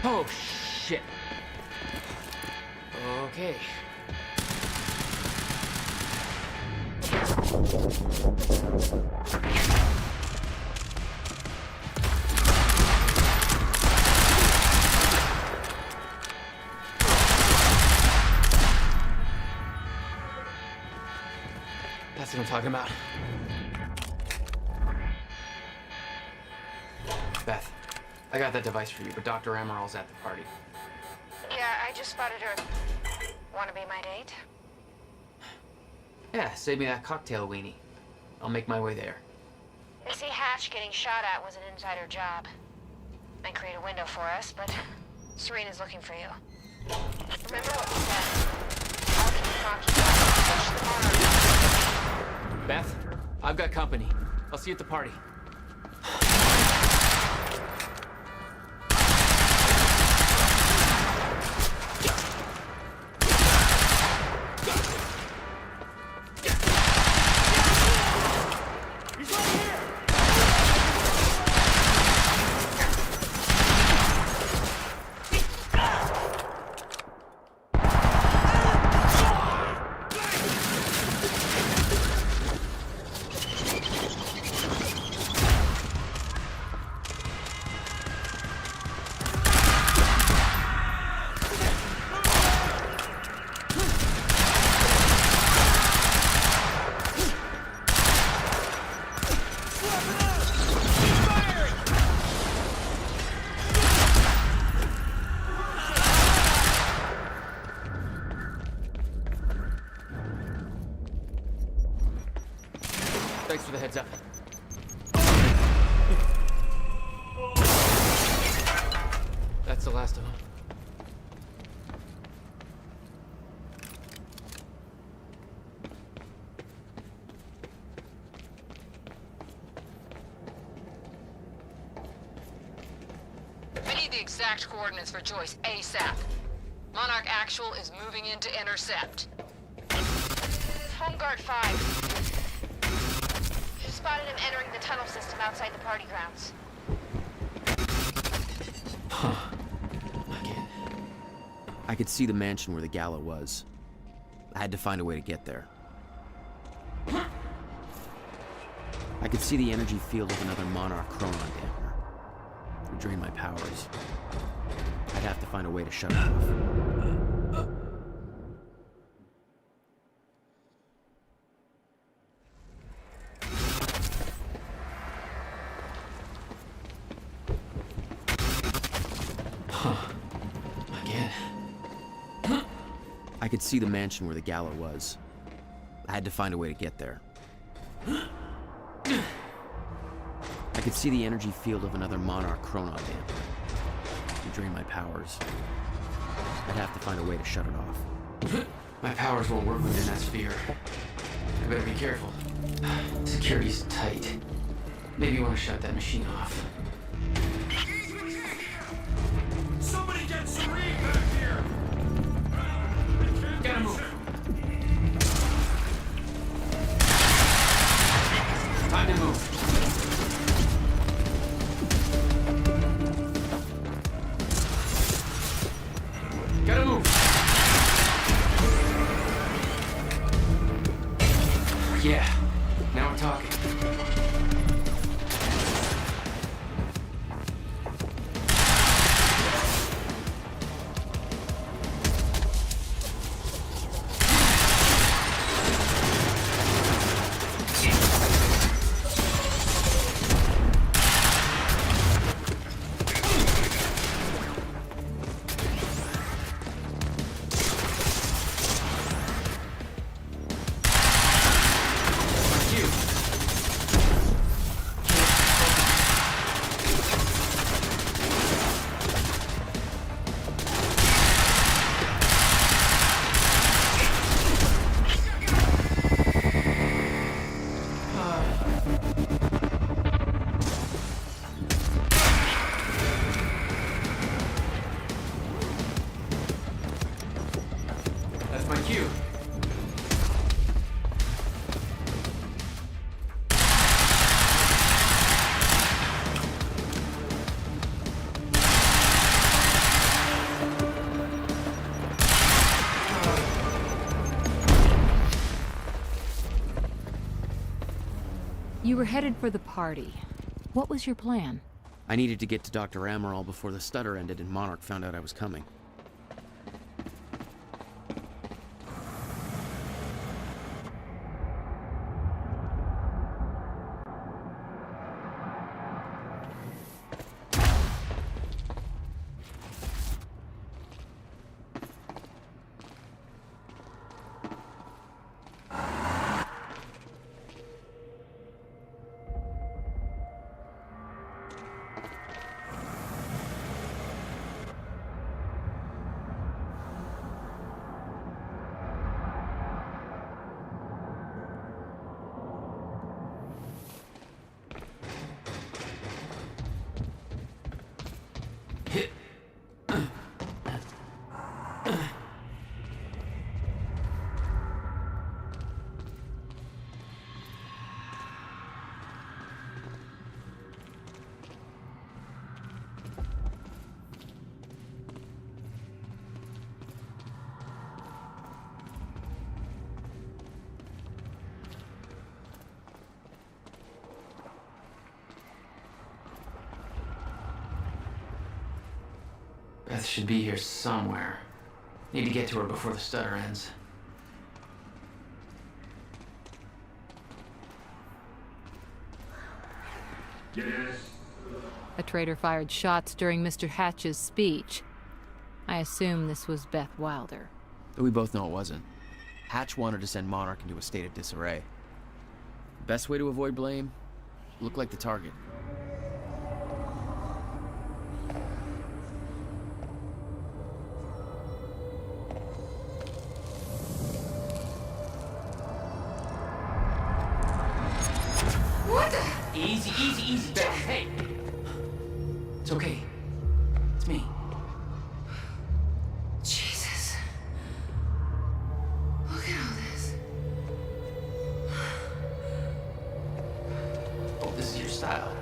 Oh, shit. Okay. That's what I'm talking about. Beth, I got that device for you, but Dr. Emerald's at the party. Yeah, I just spotted her. Wanna be my date? Yeah, save me that cocktail weenie. I'll make my way there. They say Hatch getting shot at was an insider job. Might create a window for us, but Serena's looking for you. Remember what we said. I'll keep occupied. Push the corner. Beth, I've got company. I'll see you at the party. Thanks for the heads up. That's the last of them. I need the exact coordinates for Joyce ASAP. Monarch Actual is moving in to intercept. Home Guard 5. She spotted him entering the tunnel system outside the party grounds. I could see the mansion where the gala was. I had to find a way to get there. I could see the energy field of another Monarch Chronon dampener. It would drain my powers. I'd have to find a way to shut it off. I could see the mansion where the gala was. I had to find a way to get there. I could see the energy field of another Monarch Chronon damp. It would drain my powers. I'd have to find a way to shut it off. My powers won't work within that sphere. I better be careful. Security's tight. Maybe you want to shut that machine off. Somebody get Serene back here! Gotta move. Time to move. Gotta move. Yeah, now we're talking. That's my cue. You were headed for the party. What was your plan? I needed to get to Dr. Amaral before the stutter ended and Monarch found out I was coming. Beth should be here somewhere. Need to get to her before the stutter ends. Yes. A traitor fired shots during Mr. Hatch's speech. I assume this was Beth Wilder. We both know it wasn't. Hatch wanted to send Monarch into a state of disarray. Best way to avoid blame? Look like the target. What the? Easy, easy, easy, Beth. Hey! It's okay. It's me. Jesus. Look at all this. Oh, this is your style.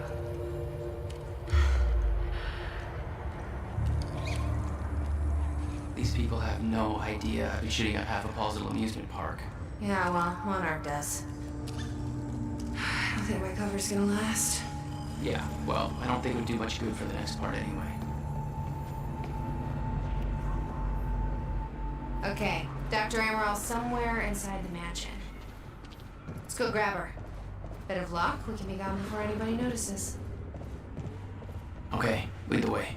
These people have no idea I've been shooting up half of Paul's little amusement park. Yeah, well, Monarch does. I don't think my cover's gonna last. Yeah, well, I don't think it would do much good for the next part anyway. Okay, Dr. Amaral's somewhere inside the mansion. Let's go grab her. Bit of luck, we can be gone before anybody notices. Okay, lead the way.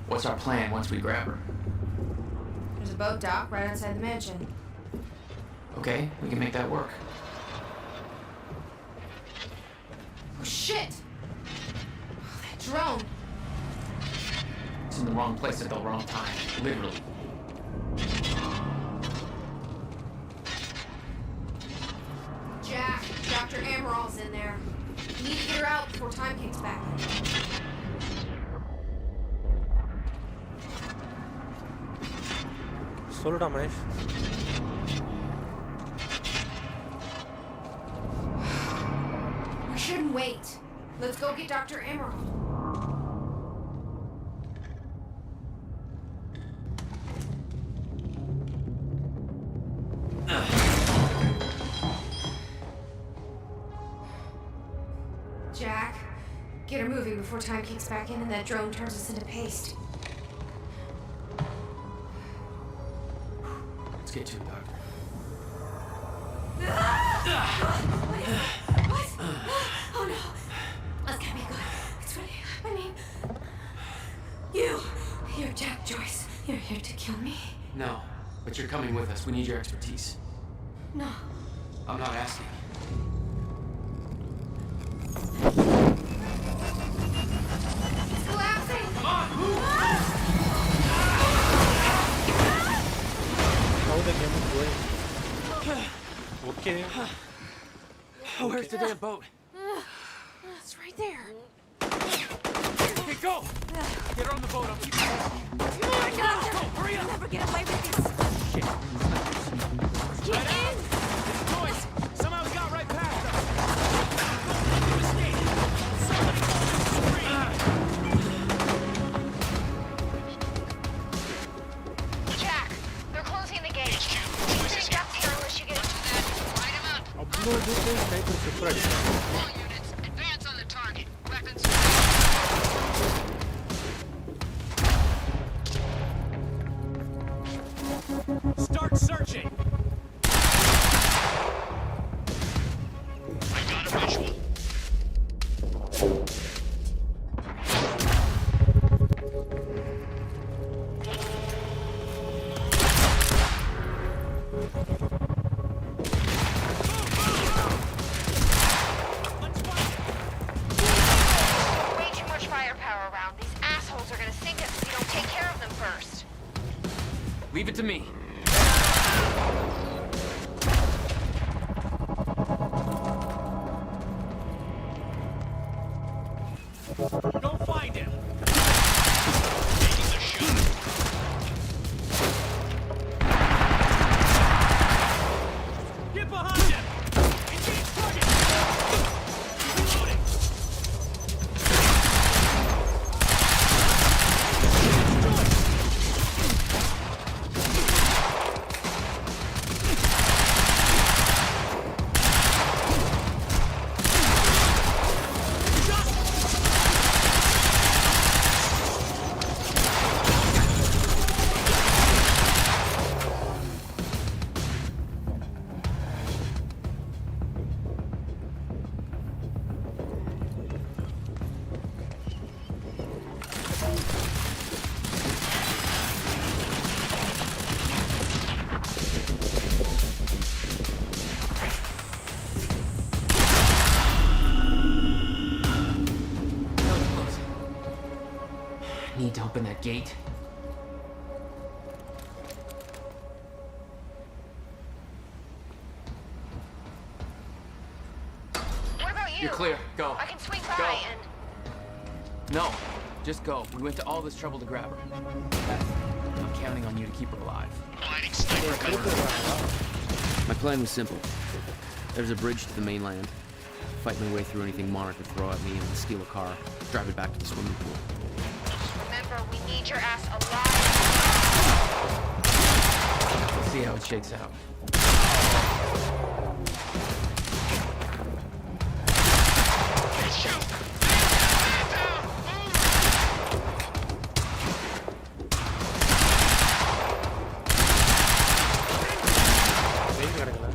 What's our plan once we grab her? There's a boat dock right outside the mansion. Okay, we can make that work. Oh, shit! drone. It's in the wrong place at the wrong time, literally. Jack, Dr. Amaral's in there. You need to get her out before time kicks back. சொல்லுடா Manesh. We shouldn't wait. Let's go get Dr. Amaral. Jack, get her moving before time kicks back in and that drone turns us into paste. Let's get to it, Doctor. What? Oh no. That's gonna be good. It's really, I mean, you're Jack Joyce. You're here to kill me? No, but you're coming with us. We need your expertise. No. I'm not asking. It's collapsing. Come on, move! How the game is going? Okay. Where's the damn boat? It's right there. Okay, go! Get her on the boat. I'll keep her. Come on, Doctor. Hurry up! You'll never get away with this. Shit. Get in. Joyce! Somehow we got right past them! Go, escape! Somebody call this Serene! Jack, they're closing the gate. Sitting up here unless you get into that. Light him up. அவ்வளோ தூரம் sniper சூப்பராக அடிக்கும். All units, advance on the target. Weapons. Start searching! I got a visual. Way too much firepower around. These assholes are gonna sink us if you don't take care of them first. Leave it to me. Go find him! Taking the shot. Get behind him! Engage target! Reloading! Need to open that gate. What about you? You're clear. Go. I can swing by Go. and... No, just go. We went to all this trouble to grab her. I'm counting on you to keep her alive. Lighting sniper cover. My plan was simple. There's a bridge to the mainland. Fight my way through anything Monarch would throw at me and steal a car. Drive it back to the swimming pool. Remember, we need your ass alive. We'll see how it shakes out. Shoot! வெயில் கிடக்கல.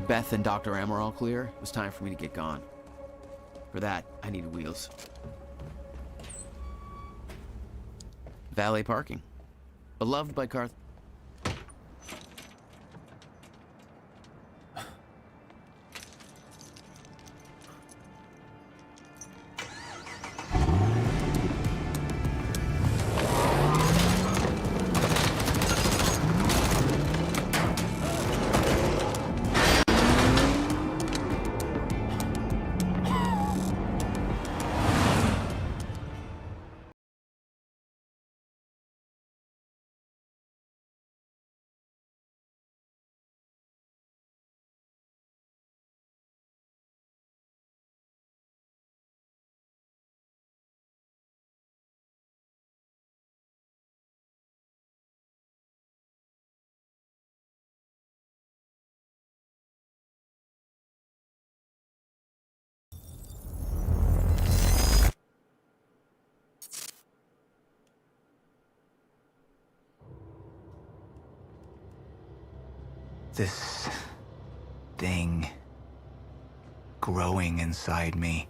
With Beth and Dr. Amaral clear, it was time for me to get gone. For that, I needed wheels. Valet parking. Beloved by Carth. This thing growing inside me.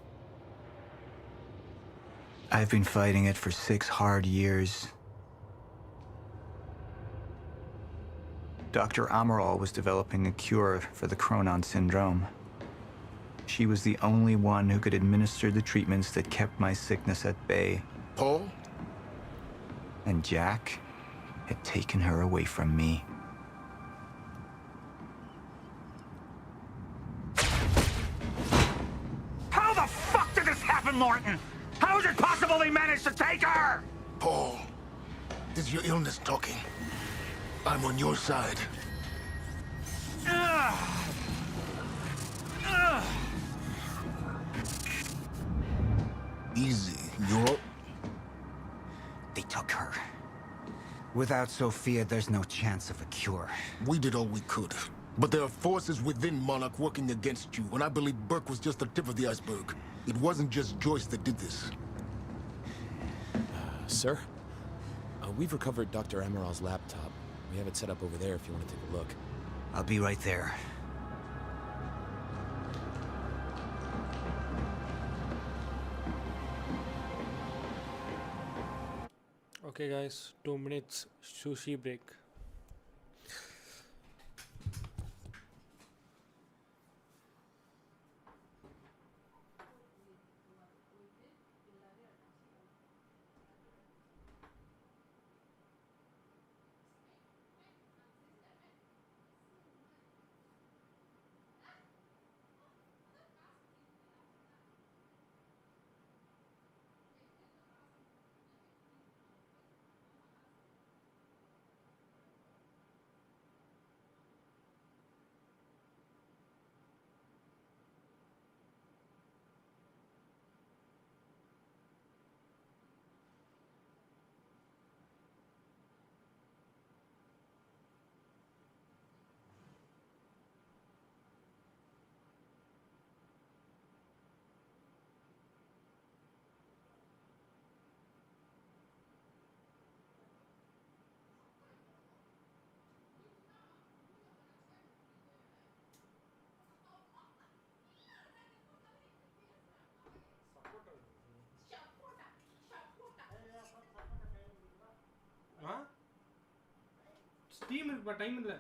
I've been fighting it for 6 hard years. Dr. Amaral was developing a cure for the Cronon syndrome. She was the only one who could administer the treatments that kept my sickness at bay. Paul? And Jack had taken her away from me. How the fuck did this happen, Morton? How is it possible they managed to take her? Paul, this is your illness talking. I'm on your side. Easy, you're up. They took her. Without Sophia, there's no chance of a cure. We did all we could. But there are forces within Monarch working against you, and I believe Burke was just the tip of the iceberg. It wasn't just Joyce that did this. Sir? We've recovered Dr. Amaral's laptop. We have it set up over there if you want to take a look. I'll be right there. Okay guys, 2 minutes sushi break. Steam இருக்குப்பா time இல்ல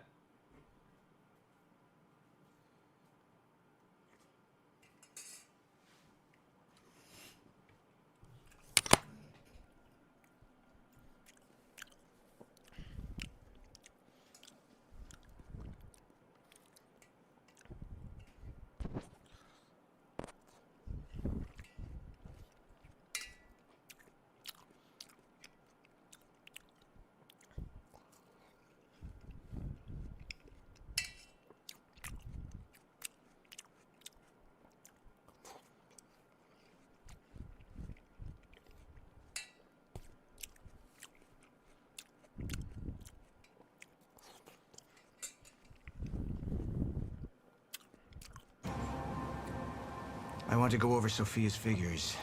I want to go over Sophia's figures.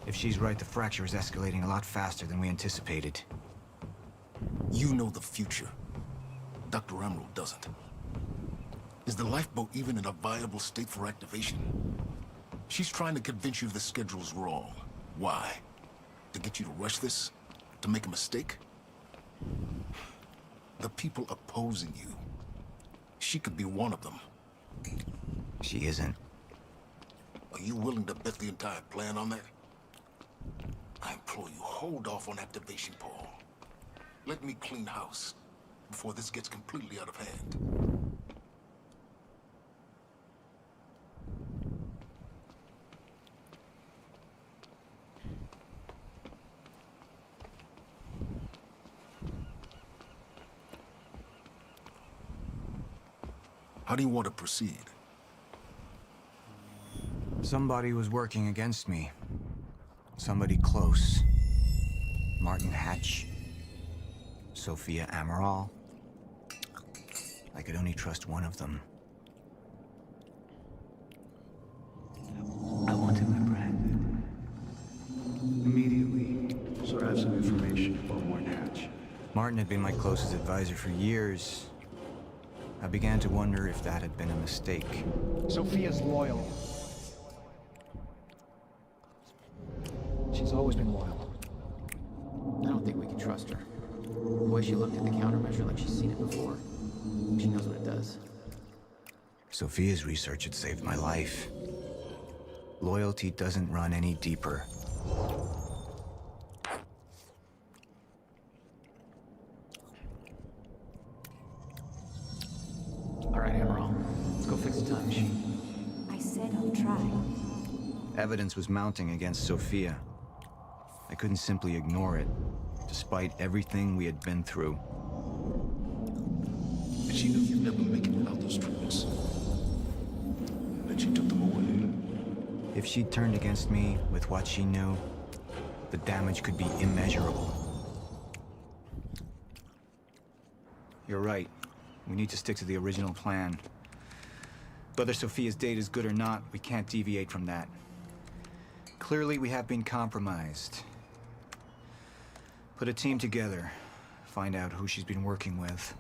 If she's right, the fracture is escalating a lot faster than we anticipated. You know the future. Dr. Amaral doesn't. Is the lifeboat even in a viable state for activation? She's trying to convince you the schedule's wrong. Why? To get you to rush this? To make a mistake? The people opposing you. She could be one of them. She isn't. Are you willing to bet the entire plan on that? I implore you, hold off on activation, Paul. Let me clean house before this gets completely out of hand. How do you want to proceed? Somebody was working against me. Somebody close. Martin Hatch. Sophia Amaral. I could only trust one of them. I want him apprehended. Immediately. So I have some information about Martin Hatch. Martin had been my closest advisor for years. I began to wonder if that had been a mistake. Sophia's loyal. She's always been loyal. I don't think we can trust her. The way she looked at the countermeasure like she's seen it before. She knows what it does. Sophia's research had saved my life. Loyalty doesn't run any deeper. All right, Amaral. Let's go fix the time machine. I said I'll try. Evidence was mounting against Sophia. I couldn't simply ignore it, despite everything we had been through. And she knew you'd never make it without those treatments. And then she took them away. If she'd turned against me with what she knew, the damage could be immeasurable. You're right. We need to stick to the original plan. Whether Sophia's date is good or not, we can't deviate from that. Clearly, we have been compromised. Put a team together. Find out who she's been working with.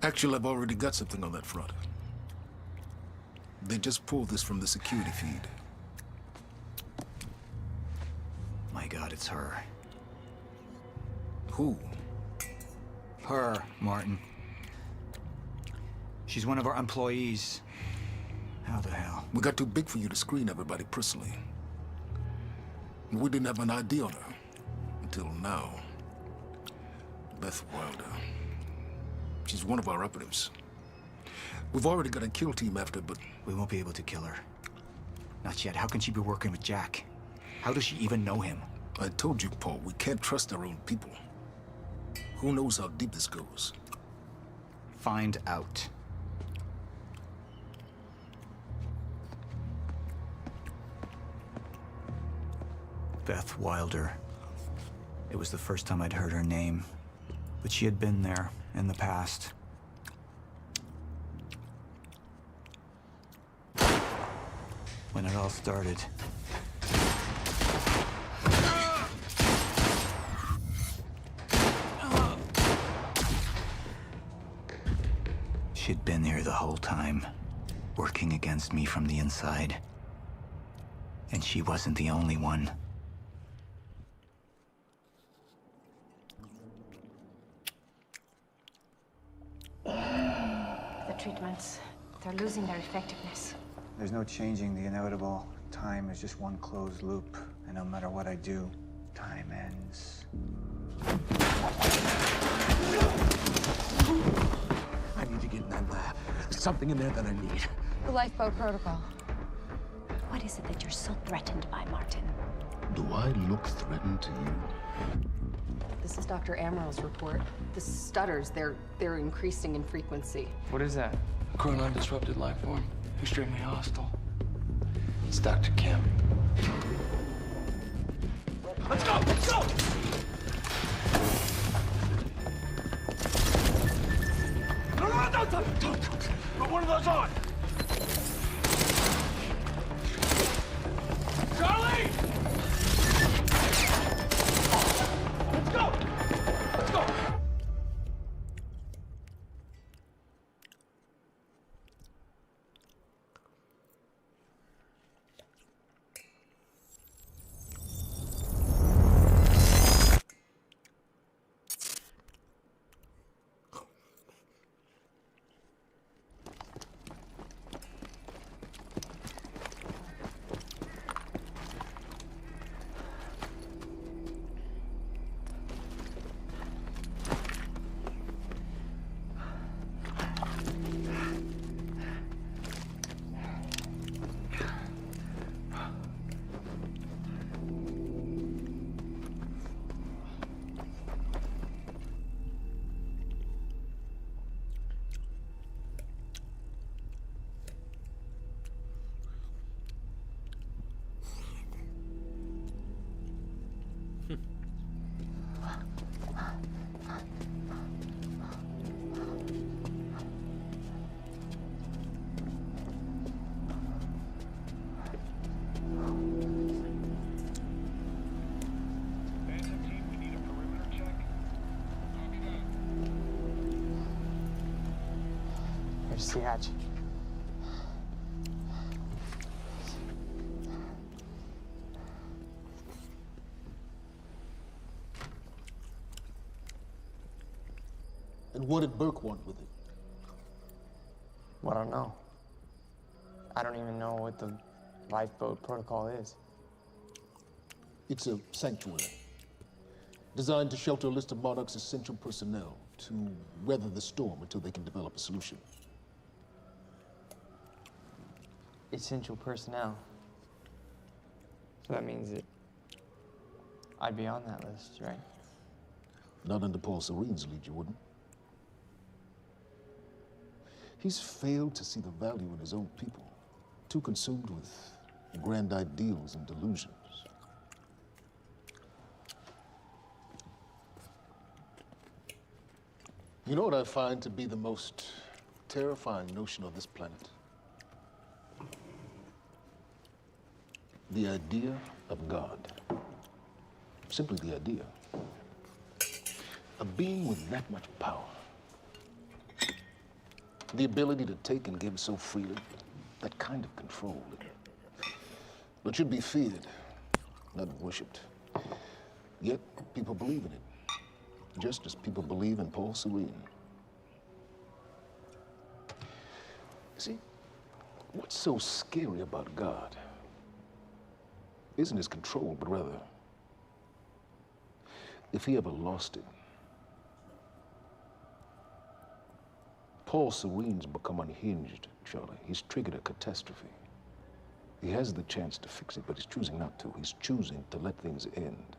Actually, I've already got something on that front. They just pulled this from the security feed. My God, it's her. Who? Her, Martin. She's one of our employees. How the hell? We got too big for you to screen everybody personally. We didn't have an ID on her. Until now. Beth Wilder. She's one of our operatives. We've already got a kill team after her, but... We won't be able to kill her. Not yet. How can she be working with Jack? How does she even know him? I told you, Paul, we can't trust our own people. Who knows how deep this goes? Find out. Beth Wilder. It was the first time I'd heard her name, but she had been there in the past. When it all started. She'd been there the whole time, working against me from the inside. And she wasn't the only one. The treatments, they're losing their effectiveness. There's no changing the inevitable. Time is just one closed loop, and no matter what I do, time ends. I need to get in that lab. There's something in there that I need. The lifeboat protocol. What is it that you're so threatened by, Martin? Do I look threatened to you? This is Dr. Amaral's report. The stutters, they're increasing in frequency. What is that? Chronon disrupted life form. Extremely hostile. It's Dr. Kim. Let's go! Let's go! No, don't. Put one of those on. Charlie! Let's go! Let's go! see Hatch. And what did Burke want with it? Well, I don't know. I don't even know what the lifeboat protocol is. It's a sanctuary, designed to shelter a list of Monarch's essential personnel to weather the storm until they can develop a solution. Essential personnel. So that means that I'd be on that list, right? Not under Paul Serene's lead, you wouldn't. He's failed to see the value in his own people, too consumed with grand ideals and delusions. You know what I find to be the most terrifying notion of this planet? The idea of God. Simply the idea. A being with that much power. The ability to take and give so freely. That kind of control. But should be feared, not worshipped. Yet, people believe in it. Just as people believe in Paul Serene. See, what's so scary about God isn't his control, but rather, if he ever lost it. Paul Serene's become unhinged, Charlie. He's triggered a catastrophe. He has the chance to fix it, but he's choosing not to. He's choosing to let things end.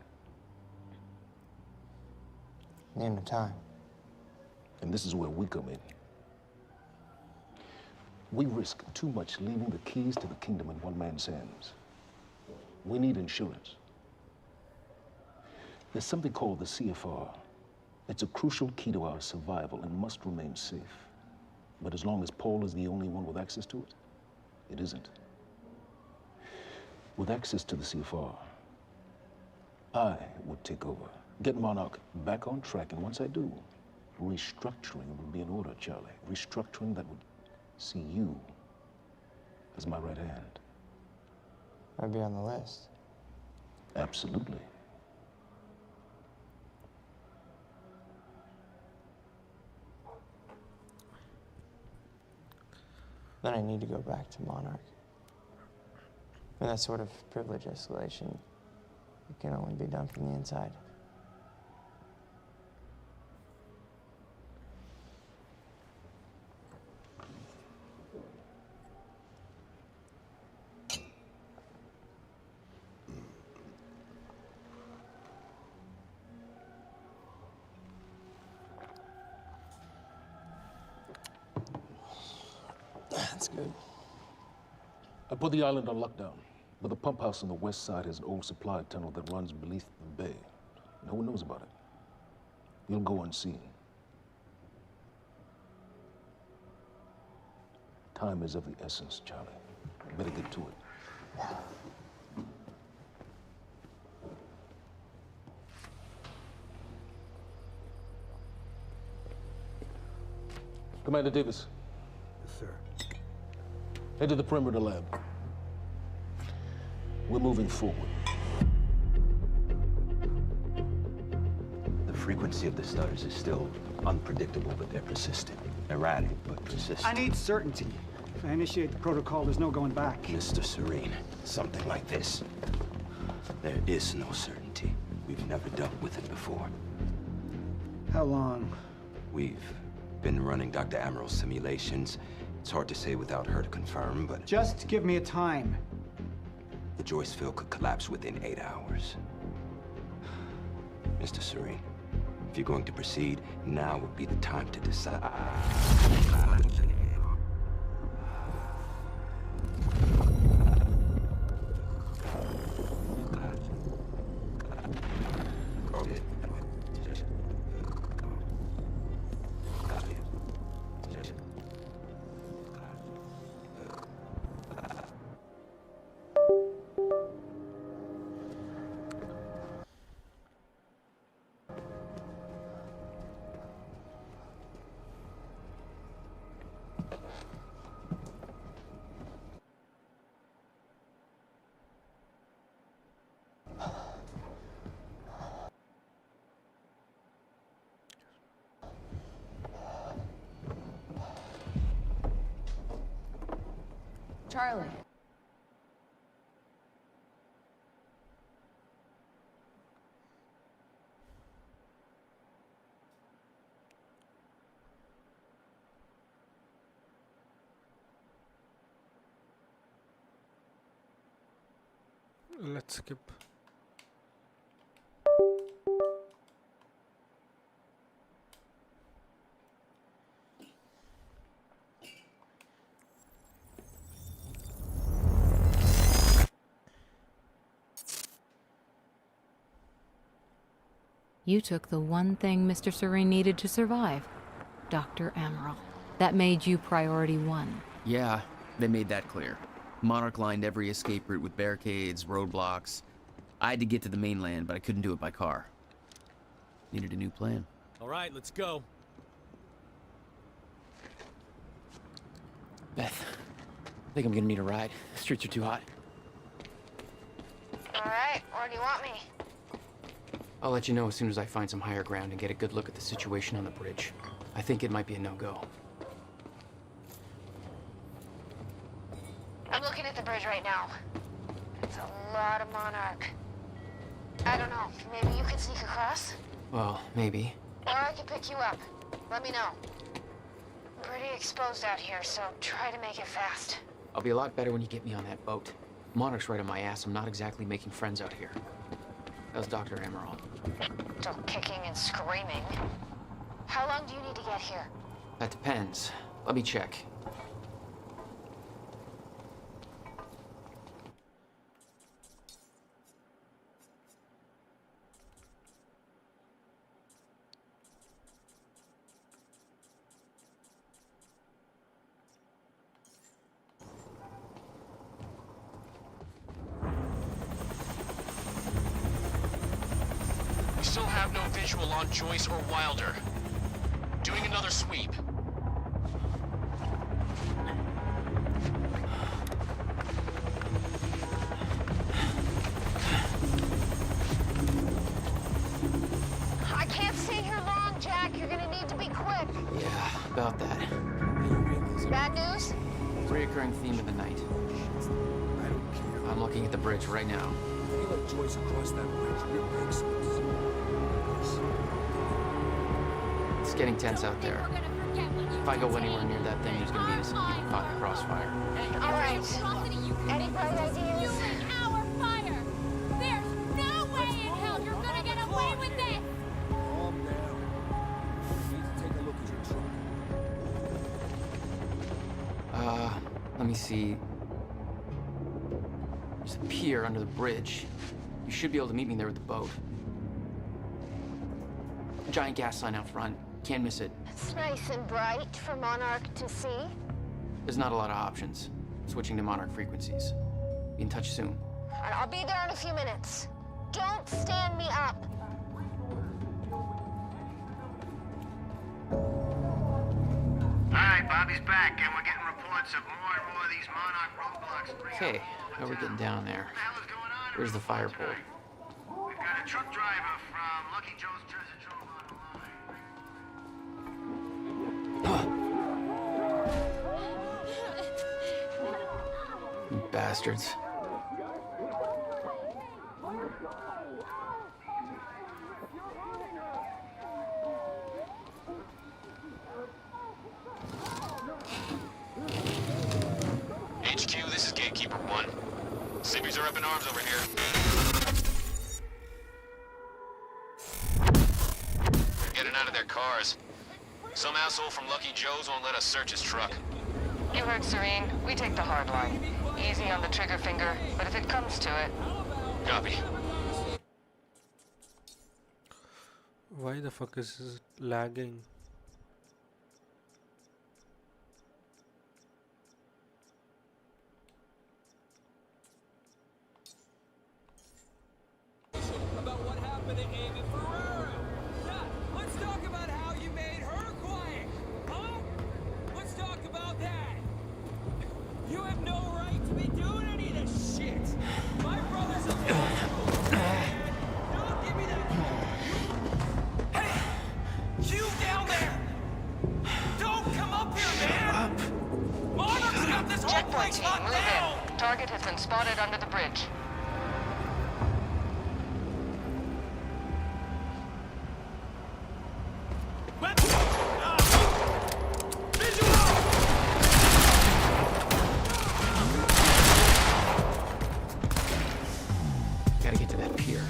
The end of time. And this is where we come in. We risk too much leaving the keys to the kingdom in one man's hands. We need insurance. There's something called the CFR. It's a crucial key to our survival and must remain safe. But as long as Paul is the only one with access to it, it isn't. With access to the CFR, I would take over, get Monarch back on track, and once I do, restructuring would be in order, Charlie. Restructuring that would see you as my right hand. I'd be on the list. Absolutely. Then I need to go back to Monarch. And that sort of privilege escalation, it can only be done from the inside. That's good. I put the island on lockdown, but the pump house on the west side has an old supply tunnel that runs beneath the bay. No one knows about it. You'll go unseen. Time is of the essence, Charlie. Better get to it. Commander Davis. Yes, sir. Head to the perimeter lab. We're moving forward. The frequency of the stutters is still unpredictable, but they're persistent. Erratic, but persistent. I need certainty. If I initiate the protocol, there's no going back. Mr. Serene, something like this. There is no certainty. We've never dealt with it before. How long? We've been running Dr. Amaril's simulations. It's hard to say without her to confirm, but... Just give me a time. The Joyce field could collapse within 8 hours. Mr. Serene, if you're going to proceed, now would be the time to decide. Charlie. Let's skip. You took the one thing Mr. Serene needed to survive, Dr. Amaral. That made you priority one. Yeah, they made that clear. Monarch lined every escape route with barricades, roadblocks. I had to get to the mainland, but I couldn't do it by car. Needed a new plan. All right, let's go. Beth, I think I'm gonna need a ride. The streets are too hot. All right, where do you want me? I'll let you know as soon as I find some higher ground and get a good look at the situation on the bridge. I think it might be a no-go. I'm looking at the bridge right now. It's a lot of Monarch. I don't know, maybe you could sneak across? Well, maybe. Or I could pick you up. Let me know. I'm pretty exposed out here, so try to make it fast. I'll be a lot better when you get me on that boat. Monarch's right on my ass. I'm not exactly making friends out here. How's Dr. Amaral? Still kicking and screaming. How long do you need to get here? That depends. Let me check. We still have no visual on Joyce or Wilder. Doing another sweep. I can't stay here long, Jack. You're gonna need to be quick. Yeah, about that. Bad news? Reoccurring theme of the night. I'm looking at the bridge right now. If you let Joyce across that bridge, you're excellent. It's getting tense out there. If I go anywhere near that thing, there's gonna be some people caught in the crossfire. All right. Any bright ideas? Our fire! There's no way in hell you're gonna get away with this! Calm down. I need to take a look at your truck. Let me see. There's a pier under the bridge. You should be able to meet me there with the boat. A giant gas sign out front. Can't miss it. It's nice and bright for Monarch to see. There's not a lot of options. Switching to Monarch frequencies. Be in touch soon. I'll be there in a few minutes. Don't stand me up. All right, Bobby's back, and we're getting reports of more and more of these Monarch roadblocks. Okay, how are we getting down there? Where's the fire pole? We've got a truck driver from Lucky Joe's Treasure Trove on the line. You bastards. HQ, this is Gatekeeper 1. Civvies are up in arms over here. They're getting out of their cars. Some asshole from Lucky Joe's won't let us search his truck. You heard Serene. We take the hard line. Easy on the trigger finger, but if it comes to it... Copy. Why the fuck is this lagging? About what happened to Amy Ferrara. Yeah, let's talk about how you made her quiet. Huh? Let's talk about that. You have no right to be doing any of this shit. My brother's a Don't give me that. Hey, you down there. Don't come up here, man. Monarch's got this whole place locked down. Gotta get to that pier.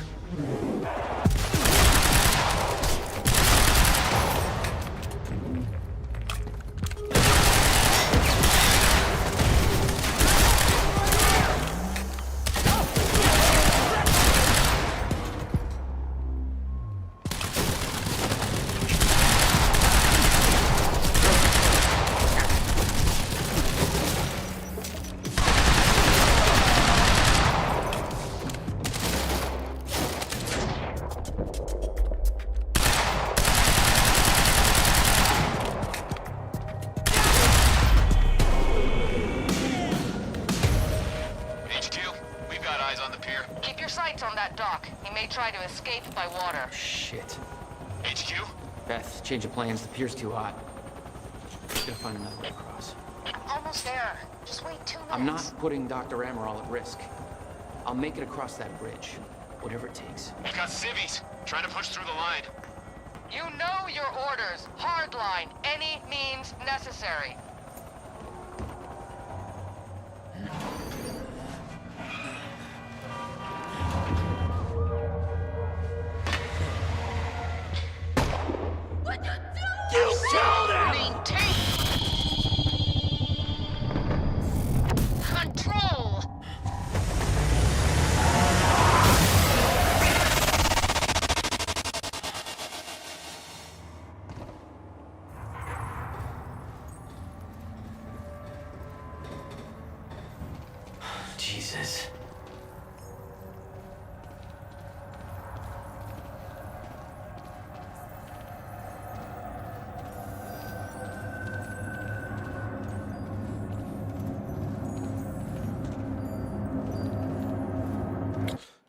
Try to escape by water. Shit. HQ? Beth, change of plans. The pier's too hot. Gotta find another way across. Almost there. Just wait 2 minutes. I'm not putting Dr. Amaral at risk. I'll make it across that bridge. Whatever it takes. We've got civvies trying to push through the line. You know your orders. Hardline. Any means necessary. Jesus.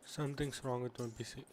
Something's wrong with my PC.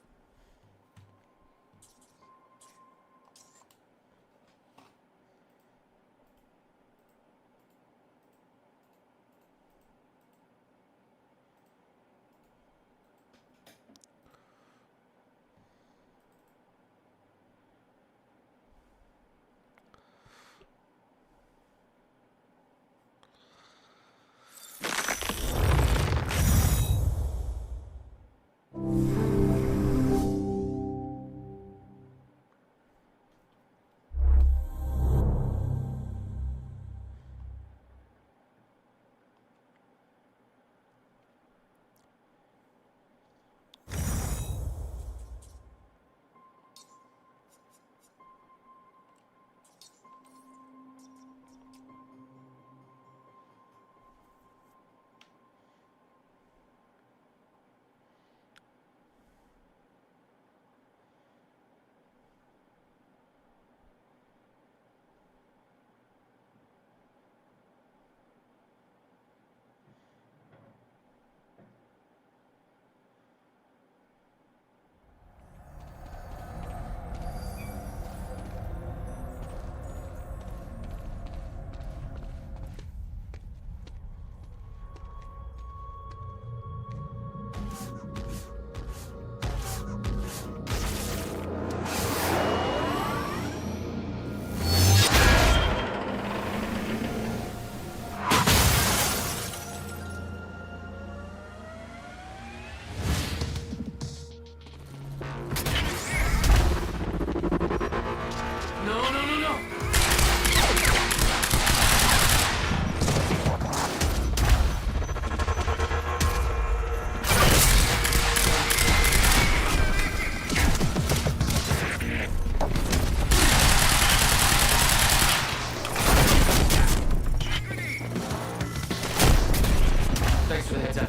Thanks for the heads up.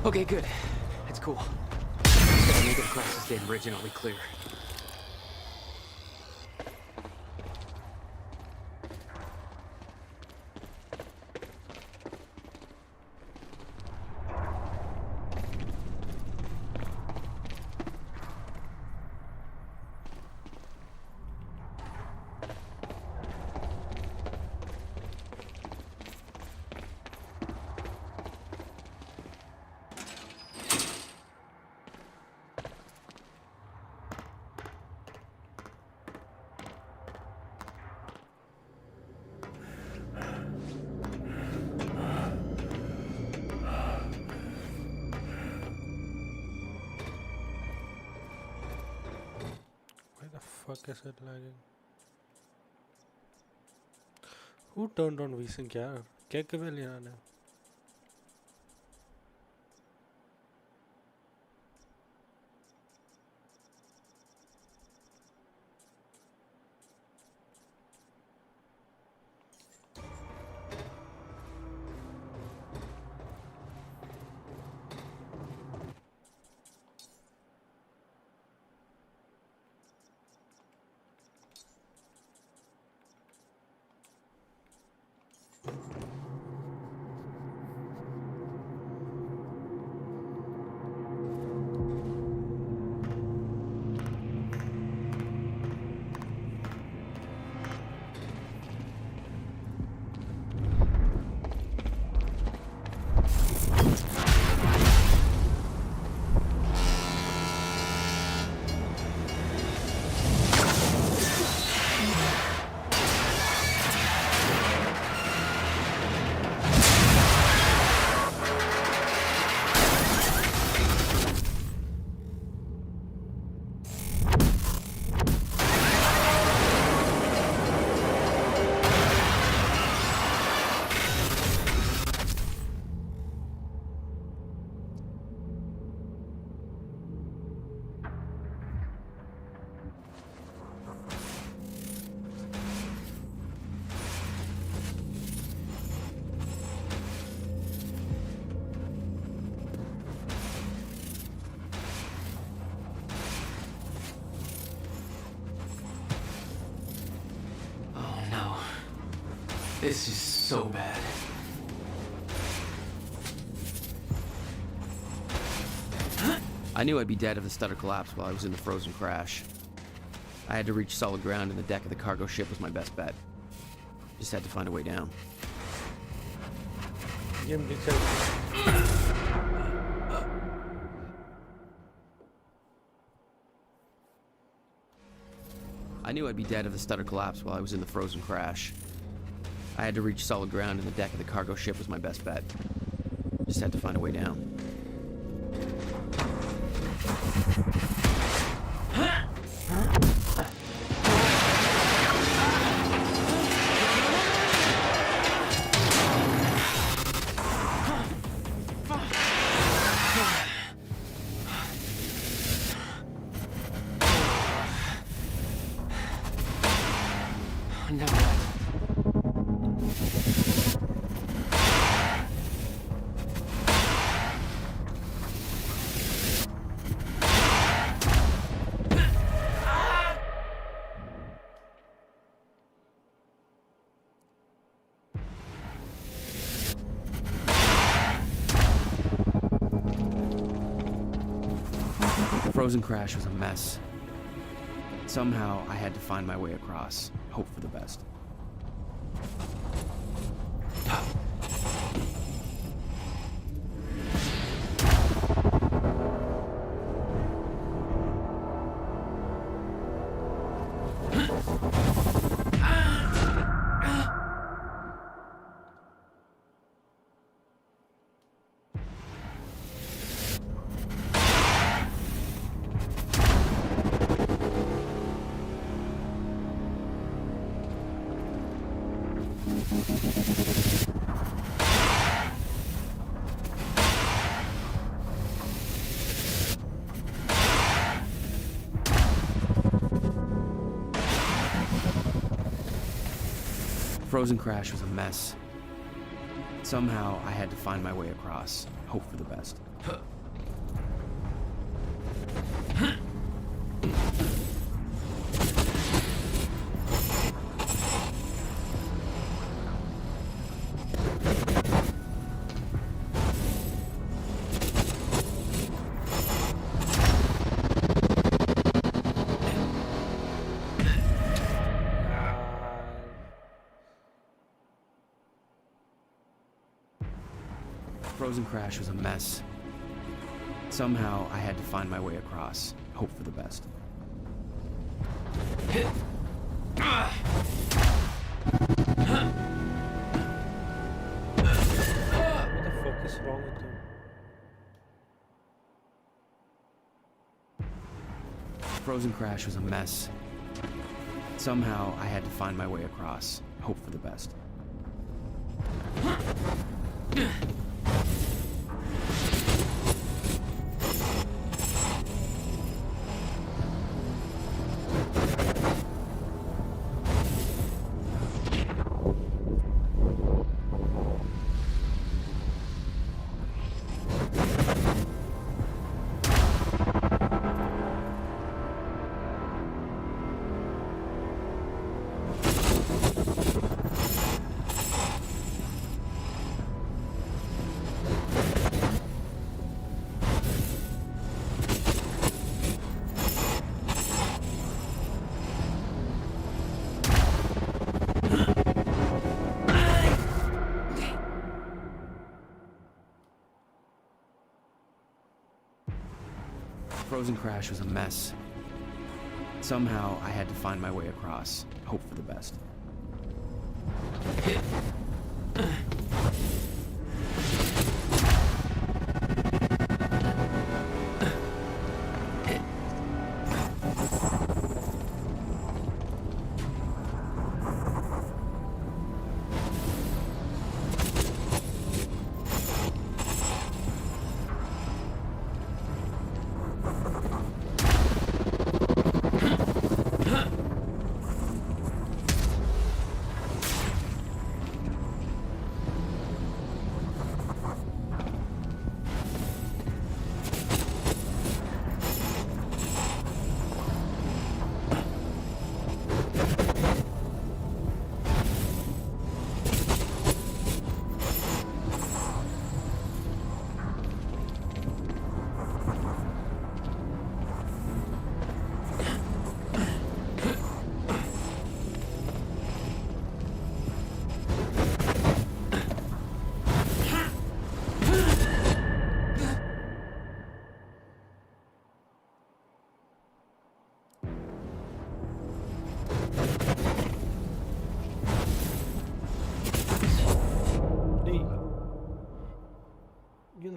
Okay, good. That's cool. Just gotta make it across this damn bridge and I'll be clear. fuck is it lagging? Who turned on VSync यार? கேட்கவே இல்லையா நானு? This is so bad. I knew I'd be dead if the stutter collapsed while I was in the frozen crash. I had to reach solid ground, and the deck of the cargo ship was my best bet. Just had to find a way down. I knew I'd be dead if the stutter collapsed while I was in the frozen crash. I had to reach solid ground, and the deck of the cargo ship was my best bet. Just had to find a way down. The frozen crash was a mess. Somehow, I had to find my way across, hope for the best. The frozen crash was a mess. Somehow, I had to find my way across, hope for the best. The frozen crash was a mess. Somehow, I had to find my way across, hope for the best. What the fuck is wrong with him? The frozen crash was a mess. Somehow, I had to find my way across, hope for the best. Frozen Crash was a mess. Somehow, I had to find my way across, hope for the best.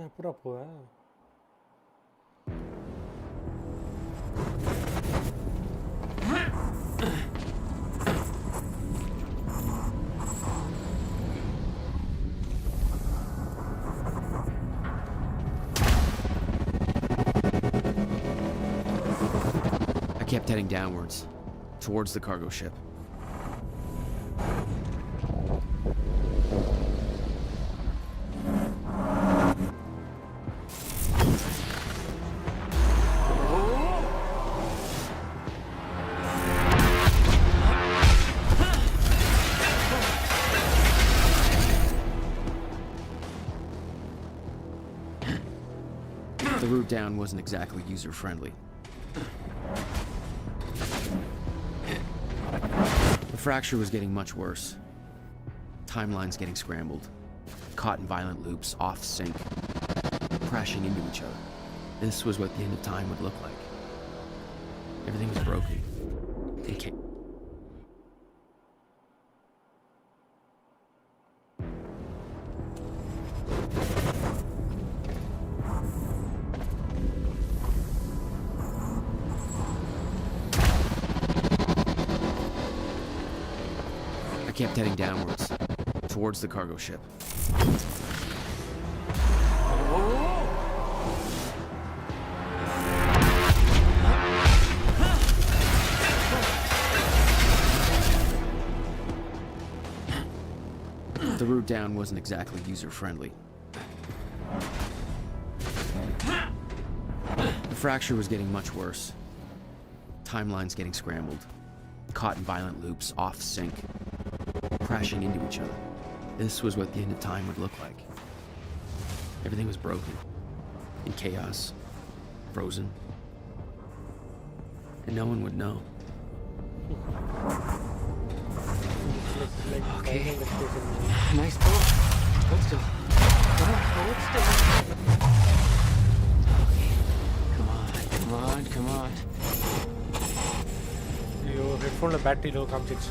எப்படா போவ? I kept heading downwards, towards the cargo ship. The route down wasn't exactly user-friendly. The fracture was getting much worse. Timelines getting scrambled. Caught in violent loops, off sync. Crashing into each other. This was what the end of time would look like. Everything was broken. I kept heading downwards, towards the cargo ship. The route down wasn't exactly user-friendly. The fracture was getting much worse. Timelines getting scrambled. Caught in violent loops, off sync. Crashing into each other. This was what the end of time would look like. Everything was broken. In chaos. Frozen. And no one would know. Okay. Nice pull. Hold still. Hold still. Okay. Come on. Your headphone battery low காமிச்சிச்சு.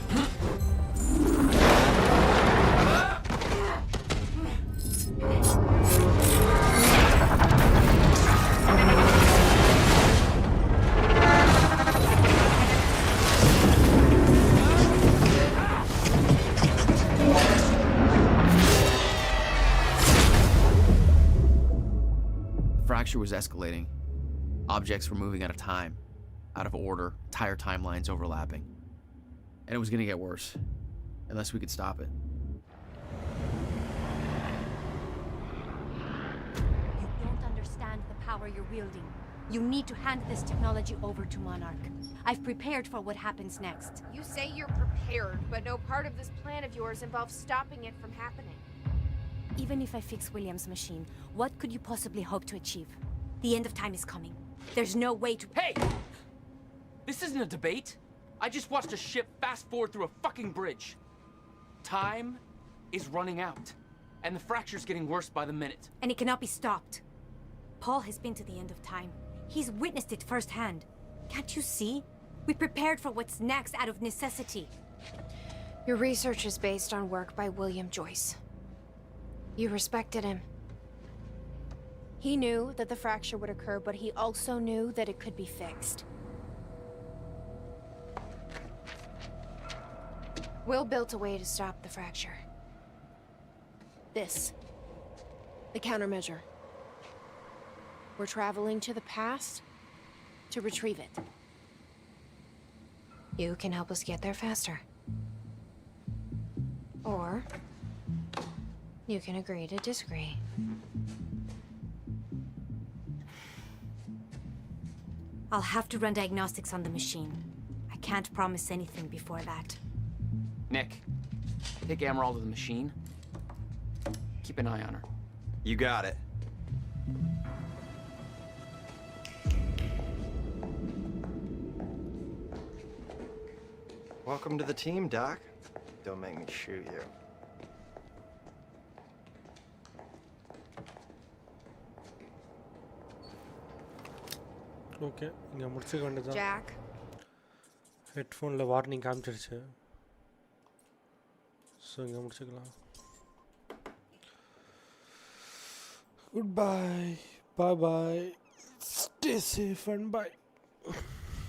fracture was escalating. Objects were moving out of time, out of order, entire timelines overlapping. And it was gonna get worse, unless we could stop it. You don't understand the power you're wielding. You need to hand this technology over to Monarch. I've prepared for what happens next. You say you're prepared, but no part of this plan of yours involves stopping it from happening. Even if I fix William's machine, what could you possibly hope to achieve? The end of time is coming. There's no way to— Hey! This isn't a debate. I just watched a ship fast forward through a fucking bridge. Time is running out, and the fracture's getting worse by the minute. And it cannot be stopped. Paul has been to the end of time. He's witnessed it firsthand. Can't you see? We prepared for what's next out of necessity. Your research is based on work by William Joyce. You respected him. He knew that the fracture would occur, but he also knew that it could be fixed. Will built a way to stop the fracture. This. The countermeasure. We're traveling to the past to retrieve it. You can help us get there faster. Or you can agree to disagree. I'll have to run diagnostics on the machine. I can't promise anything before that. Nick, take Emerald to the machine. Keep an eye on her. You got it. Welcome to the team, Doc. Don't make me shoot you. Okay இங்கே முடிச்சுக்க வேண்டியதான். Jack. ஹெட்ஃபோனில் warning காமிச்சிருச்சு. So இங்கே முடிச்சுக்கலாம். Good bye. Bye bye. Stay safe and bye.